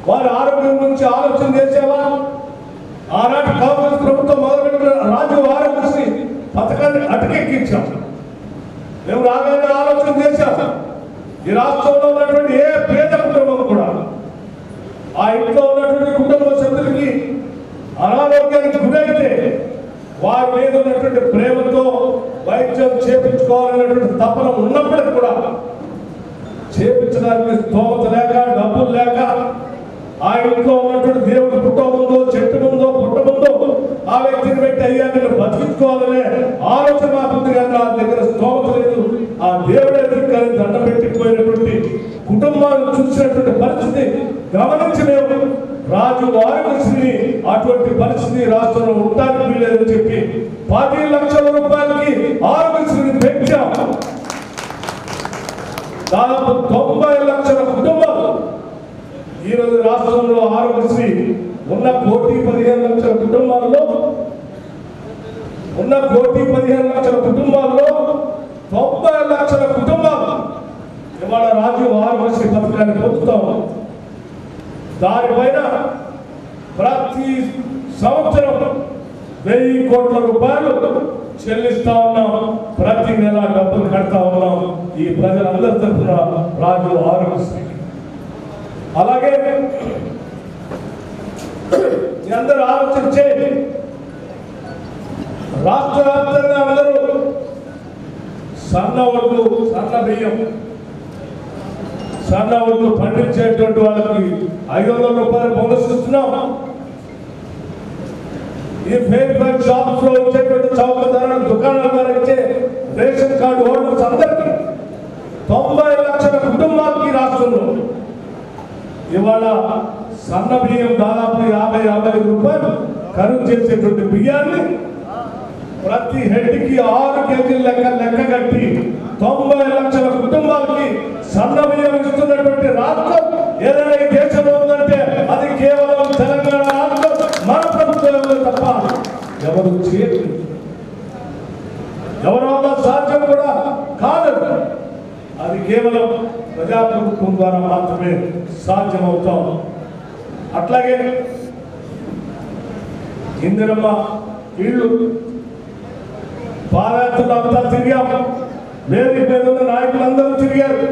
వారి ఆరోగ్యం గురించి ఆలోచన చేసేవా? ఆనాటి కాంగ్రెస్ ప్రభుత్వం మొదలుపెట్టిన రాజీవ్ ఆరోగ్యశ్రీ పథకాన్ని అటకెక్కించాం. మేము రాగానే ఆలోచన చేశాం. ఈ రాష్ట్రంలో ఉన్నటువంటి ఏ పేద కుటుంబం కూడా ఆ ఇంట్లో ఉన్నటువంటి కుటుంబ సభ్యులకి అనారోగ్యానికి గురైతే వారి మీద ఉన్నటువంటి ప్రేమతో వైద్యం చేపించుకోవాలనేటువంటి తపన ఉన్నప్పటికీ కూడా చేపించడానికి స్తోమత లేక డబ్బులు లేక ఆ ఇంట్లో ఉన్నటువంటి దేవుడి పుట్ట ముందో చెట్టు ముందో పుట్ట ముందో ఆ వ్యక్తిని పెట్టి అయ్యా నేను బతికించుకోవాలనే ఆలోచన మాకుంది కానీ ఆ దగ్గర స్తోమత లేదు. ఆ దేవుడే దిక్కని దండ పెట్టిపోయినటువంటి కుటుంబాలను చూసినటువంటి పరిస్థితి గమనించి మేము రాజు ఆరోగ్యశ్రీని అటువంటి పరిస్థితి రాష్ట్రంలో ఉండడానికి వీలేదని చెప్పి 10 లక్షల రూపాయలకి ఆరోగ్యశ్రీని పెంచాం. దాదాపు 90 లక్షల కుటుంబాలు ఈరోజు రాష్ట్రంలో ఆరోగ్యశ్రీ ఉన్న 1,15,00,000 కుటుంబాల్లో 90 లక్షల కుటుంబాలు ఇవాళ రాజీవ్ ఆరోగ్యశ్రీ పథకాన్ని పొందుతాం. దానిపైన ప్రతి సంవత్సరం 1000 కోట్ల రూపాయలు చెల్లిస్తా ఉన్నాం. ప్రతి నెల డబ్బులు కడతా ఉన్నాం ఈ ప్రజలందరి తరఫున రాజీవ్ ఆరోగ్యశ్రీ. అలాగే అందరూ ఆలోచన చేయండి. రాష్ట్ర వ్యాప్తంగా అందరూ సన్న ఒడ్లు సన్న బియ్యం సన్న ఒడ్లు పండించేటువంటి వాళ్ళకి 500 రూపాయలు బోనస్ ఇస్తున్నాం. ఈ ఫేర్ ప్రైస్ షాప్స్ లో ఇచ్చేటువంటి చౌక ధర దుకాణాల ద్వారా ఇచ్చే రేషన్ కార్డు హోల్డర్స్ అందరికీ 90 లక్షల కుటుంబాలకి రాష్ట్రంలో ఇవాళ సన్న బియ్యం దాదాపు 50-55 రూపాయలు ఖరీదు చేసేటువంటి బియ్యాన్ని ప్రతి హెడ్కి 6 కేజీల లెక్క కట్టి 90 లక్షల కుటుంబాలకి సన్న బియ్యం ఇస్తున్నటువంటి రాష్ట్రం ఏదైనా ఈ దేశంలో ఉందంటే అది కేవలం తెలంగాణ రాష్ట్రం మన ప్రభుత్వం తప్ప ఎవరు చేయరు. ఎవరి వల్ల సాధ్యం కూడా కాదు. అది కేవలం ప్రజాప్రభుత్వం ద్వారా మాత్రమే సాధ్యమవుతాం. అట్లాగే ఇందిరమ్మ ఇళ్ళు పాదయాత్రలు అంతా తిరిగాము. వేదిక మీద ఉన్న నాయకులందరూ తిరిగారు.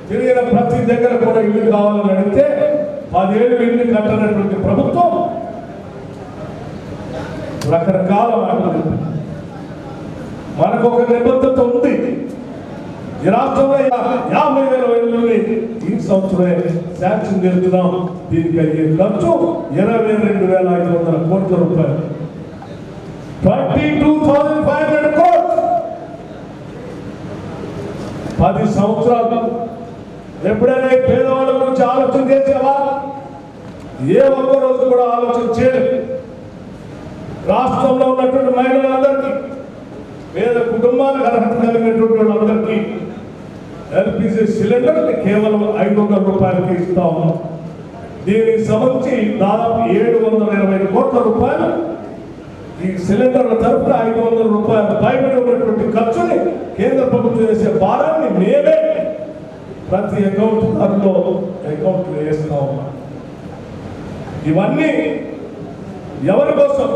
తిరిగిన ప్రతి దగ్గర కూడా ఇల్లు కావాలని అడిగితే 10 ఏళ్ళు ఇల్లు కట్టనటువంటి ప్రభుత్వం రకరకాల మాటలు. మనకు ఒక నిబద్ధత ఉంది. ఈ రాష్ట్రంలో 50,000 ఇళ్ళని ఈ సంవత్సరమే శాంక్షన్ చేస్తున్నాం. దీనికి అయ్యే ఖర్చు 22,500 కోట్ల రూపాయలు. 22,500 crores. 10 సంవత్సరాలు. ఎప్పుడైనా పేదవాళ్ళ గురించి ఆలోచన చేసేవా? ఏ ఒక్క రోజు కూడా ఆలోచన చేయలేదు. రాష్ట్రంలో ఉన్నటువంటి మహిళలందరికీ, పేద కుటుంబాలకు అర్హత కలిగినటువంటి వాళ్ళందరికీ ఎల్పిజి సిలిండర్ కేవలం 500 రూపాయలకి ఇస్తా ఉన్నాం. దీనికి సంబంధించి దాదాపు 720 కోట్ల రూపాయలు ఈ సిలిండర్ల తరఫున 500 రూపాయల పైబడి ఉన్నటువంటి ఖర్చుని కేంద్ర ప్రభుత్వం చేసే భారాన్ని మేమే ప్రతి అకౌంట్లో వేస్తా ఉన్నాం. ఇవన్నీ ఎవరి కోసం?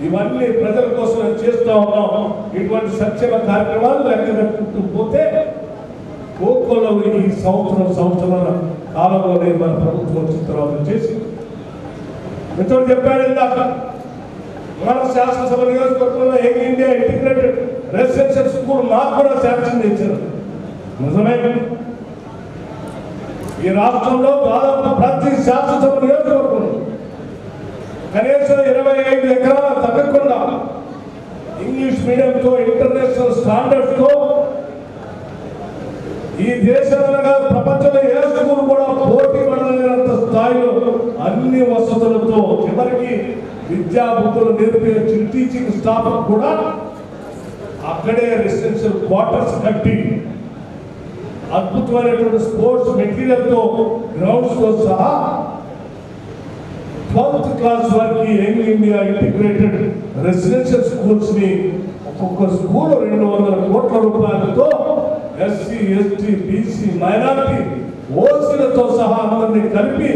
ఇవన్నీ ప్రజల కోసం చేస్తూ ఉన్నాం. ఇటువంటి సంక్షేమ కార్యక్రమాలు లెక్క కట్టుకుంటూ పోతే కోకోలో ఈ సంవత్సరాల కాలంలోనే మన ప్రభుత్వం వచ్చిన తర్వాత చేసి మిత్రులు చెప్పాడు ఇందాక, మన శాసనసభ నియోజకవర్గంలో young India integrated residential school మాకు కూడా శాంక్షన్ చేశారు. నిజమే. ఈ రాష్ట్రంలో దాదాపు ప్రతి శాసనసభ నియోజకవర్గం కనీసం 25 ఎకరాల తగ్గకుండా ఇంగ్లీష్ మీడియంతో ఇంటర్నేషనల్ స్టాండర్డ్స్తో ఈ దేశంలో ప్రపంచంలో ఏ స్కూల్ కూడా పోటీ పడలేనంత స్థాయిలో అన్ని వసతులతో చివరికి విద్యా బుద్ధులు నేర్పే టీచింగ్ స్టాఫ్ కూడా అక్కడే రెసిడెన్షియల్ క్వార్టర్స్ కట్టి అద్భుతమైనటువంటి స్పోర్ట్స్ మెటీరియల్తో గ్రౌండ్స్తో సహా 12th క్లాస్ వరకు young India integrated residential schools ని ఒక్కొక్క స్కూల్ 200 కోట్ల రూపాయలతో ఎస్సీ ఎస్టీ బీసీ మైనారిటీ ఓసీలతో సహా అందరినీ కలిపి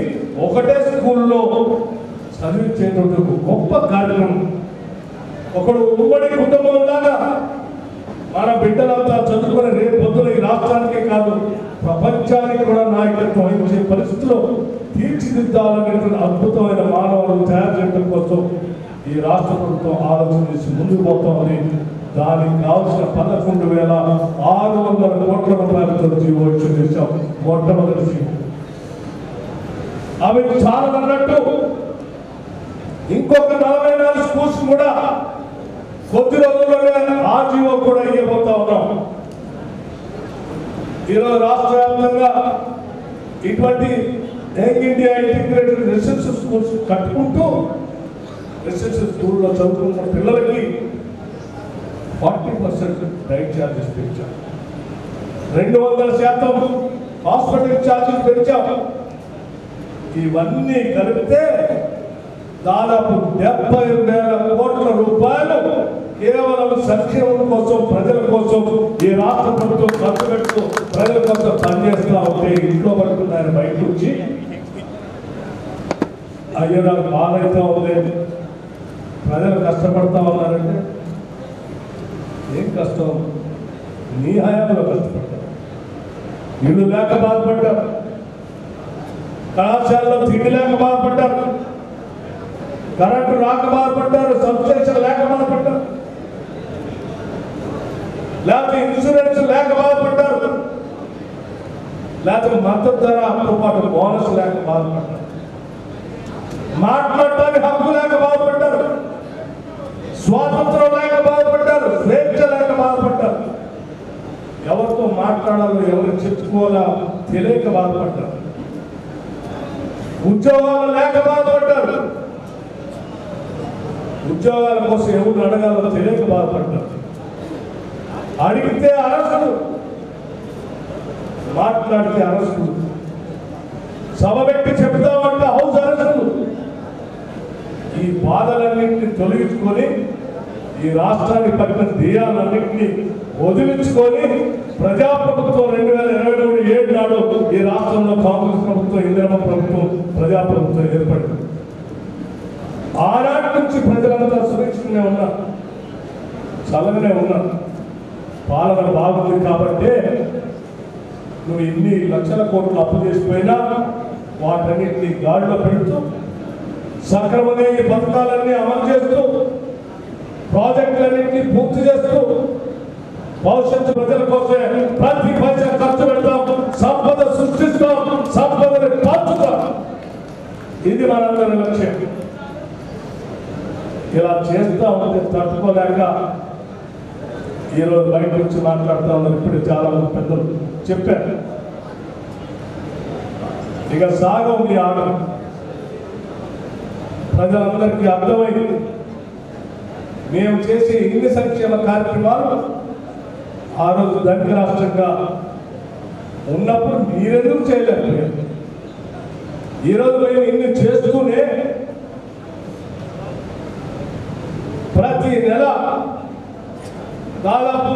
ఒకటే స్కూల్లో చదివించేటువంటి ఒక గొప్ప కార్యక్రమం. ఒకడు ఉమ్మడి కుటుంబం లాగా మన బిడ్డలంతా చదువుకుని రేపు పొద్దున ఈ రాష్ట్రానికే కాదు ప్రపంచానికి కూడా నాయకత్వం వహించే పరిస్థితిలో తీర్చిదిద్దాలనేటువంటి అద్భుతమైన మానవులను తయారు చేయడం కోసం ఈ రాష్ట్ర ప్రభుత్వం ఆలోచన చేసి ముందుకు పోతామని దానికి కావాల్సిన 11,600 కోట్ల రూపాయలతో జీవో చేశాం. మొట్టమొదటి జీవో అవి చాలా అన్నట్టు ఇంకొక 44 స్కూల్స్ కూడా కొద్ది రోజుల్లోనే ఆ జీవో కూడా ఇవ్వబోతా ఉన్నాం. ఈరోజు రాష్ట్ర వ్యాప్తంగా ఇటువంటి young India integrated residential schools కట్టుకుంటూ రెసిడెన్షియల్ స్కూల్లో చదువుకున్న పిల్లలకి 40% డైట్ ఛార్జెస్ పెంచాం. 200% హాస్పిటల్ ఛార్జెస్ పెంచాం. ఇవన్నీ కలిపితే దాదాపు 70,000 కోట్ల రూపాయలు కేవలం సంక్షేమం కోసం ప్రజల కోసం ఈ రాష్ట్ర ప్రభుత్వం ఖర్చు పెడుతూ ప్రజల కోసం పనిచేస్తూ ఉంటే ఇంట్లో పడుతున్నాయని బయట నుంచి అయ్యో నాకు బాధైతే ఉంది, ప్రజలు కష్టపడతా ఉన్నారంటే ఏం కష్టం? నీ హయాంలో కష్టపడ్డారు. ఇల్లు లేక బాధపడ్డారు, కళాశాలలో తిండి లేక బాధపడ్డారు, కరెంటు రాక బాధపడ్డారు, సబ్స్టేషన్ లేక బాధపడ్డారు, లేకపోతే ఇన్సూరెన్స్ లేక బాధపడ్డారు, లేకపోతే మద్దతు ధరతో పాటు బోనస్ లేక బాధపడ్డారు, మాట్లాడటానికి హక్కు లేక బాధపడ్డారు, స్వాతంత్రం లేక బాధపడ్డారు, స్వేచ్ఛ లేక బాధపడ్డారు, ఎవరితో మాట్లాడాలో ఎవరు చెప్పుకోవాలా తెలియక బాధపడ్డారు, ఉద్యోగాలు లేక బాధపడ్డారు, ఉద్యోగాల కోసం ఎవరు అడగాలో తెలియక బాధపడ్డారు, అడిగితే అరెస్టులు, మాట్లాడితే అరెస్టులు, సభ పెట్టి చెప్తామంటే హౌస్ అరెస్టులు. ఈ బాధలన్నింటినీ తొలగించుకొని ఈ రాష్ట్రానికి పట్టిన ధ్యేయాలన్నింటినీ వదిలించుకొని ప్రజాప్రభుత్వం 2023 నాడు ఈ రాష్ట్రంలో కాంగ్రెస్ ప్రభుత్వం, ఇందిరమ్మ ప్రభుత్వం, ప్రజాప్రభుత్వం ఏర్పడింది. ఆనాటి నుంచి ప్రజలంతా సురక్షితంగా ఉన్నారు, చల్లగానే ఉన్నారు. పాలన బాగుంది కాబట్టి నువ్వు ఎన్ని లక్షల కోట్లు అప్పు చేసిపోయినా వాటన్నింటినీ గాడిలో పెడుతూ సక్రమంగా ఈ పథకాలన్నీ అమలు చేస్తూ ప్రాజెక్టులన్నింటినీ పూర్తి చేస్తూ భవిష్యత్తు ప్రజల కోసమే ప్రతి పైసా ఖర్చు పెడతాం, సంపద సృష్టిస్తాం, సంపదని పంచుతాం. ఇది మనందరి లక్ష్యం. ఇలా చేస్తా ఉంటే తట్టుకోలేక ఈరోజు బయట నుంచి మాట్లాడుతూ ఉన్నారు. ఇప్పుడు చాలా మంది పెద్దలు చెప్పారు. ఇక సాగం మీ ఆగం ప్రజలందరికీ అర్థమైంది. మేము చేసే ఇన్ని సంక్షేమ కార్యక్రమాలు ఆ రోజు ధనిక రాష్ట్రంగా ఉన్నప్పుడు మీరెందుకు చేయలేకపోయారు? ఈరోజు మేము ఇన్ని చేస్తూనే ప్రతి నెల దాదాపు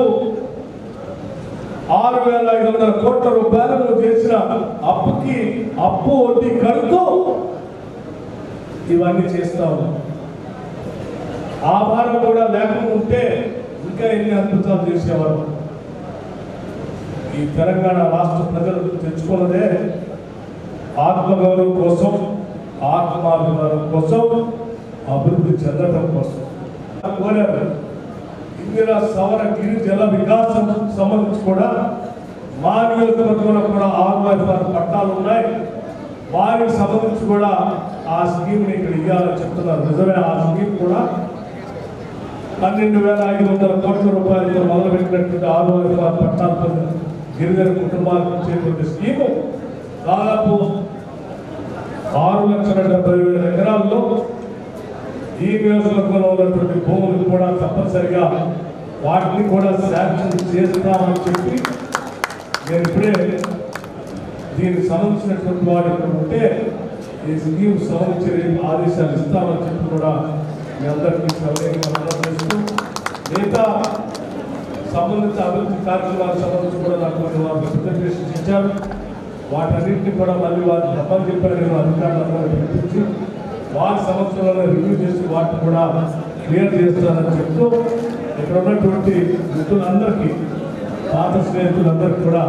6,500 కోట్ల రూపాయలు చేసిన అప్పుకి అప్పు వడ్డీ కడుతూ ఇవన్నీ చేస్తాము. ఆ భారం కూడా లేకుండా ఉంటే ఇంకా ఎన్ని అద్భుతాలు చేసేవారు. ఈ తెలంగాణ రాష్ట్ర ప్రజలు తెచ్చుకున్నదే ఆత్మగౌరవం కోసం, ఆత్మాభిమానం కోసం, అభివృద్ధి చెందడం కోసం కోరారు. ఇందిరా సవర గిరి జల వికాసం సంబంధించి కూడా మా నియోజకవర్గంలో కూడా 6,500 పట్టాలు ఉన్నాయి. వారికి సంబంధించి కూడా ఆ స్కీమ్ని ఇక్కడ ఇవ్వాలని చెప్తున్నారు. నిజమే, ఆ స్కీమ్ కూడా 12,500 కోట్ల రూపాయలతో మొదలుపెట్టినటువంటి 6,500 పట్టాలతో గిరిజన కుటుంబాలకు ఇచ్చేటువంటి స్కీము దాదాపు 6,70,000 ఎకరాల్లో ఈ నియోజకవర్గంలో ఉన్నటువంటి భూములు కూడా తప్పనిసరిగా వాటిని కూడా శాంక్షన్ చేస్తామని చెప్పి నేను ఇప్పుడే దీనికి సంబంధించినటువంటి వాడు ఇక్కడ ఉంటే ఈ స్కీమ్ సంబంధించిన ఆదేశాలు ఇస్తామని చెప్పి కూడా మీ అందరికీ సౌకర్యంగా చేస్తూ మిగతా సంబంధిత అభివృద్ధి కార్యక్రమాలకు సంబంధించి కూడా నాకు కొన్ని వారు రిప్రజెంటేషన్స్ ఇచ్చారు. వాటన్నింటినీ కూడా మళ్ళీ వారు తప్పని చెప్పారు. నేను అధికారులందరూ పిలిపించి వారి సంవత్సరంలో రివ్యూ చేసి వాటిని కూడా క్లియర్ చేస్తానని చెప్తూ ఇక్కడ ఉన్నటువంటి మిత్రులందరికీ, పాత స్నేహితులందరికీ కూడా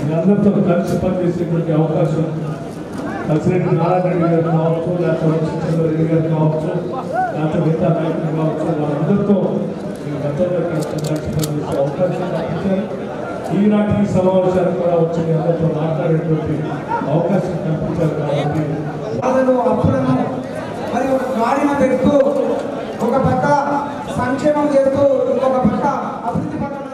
మీ అందరితో కలిసి పనిచేసేటువంటి అవకాశం కలిసిరెడ్డి నారాయణ రెడ్డి గారు కావచ్చు, లేకపోతే చంద్రరెడ్డి గారు కావచ్చు, లేకపోతే మిగతా నాయకులు కావచ్చు, వాళ్ళందరితో గతంలో కలిసి పనిచేసే అవకాశం కల్పించారు. ఈనాటి ఈ సమావేశానికి కూడా వచ్చి మీ అందరితో మాట్లాడేటువంటి అవకాశం కల్పించారు. కాబట్టి అప్పులను మరియు గాడిన పెడుతూ ఒక పక్క సంక్షేమం చేస్తూ ఇంకొక పక్క అభివృద్ధి పక్కన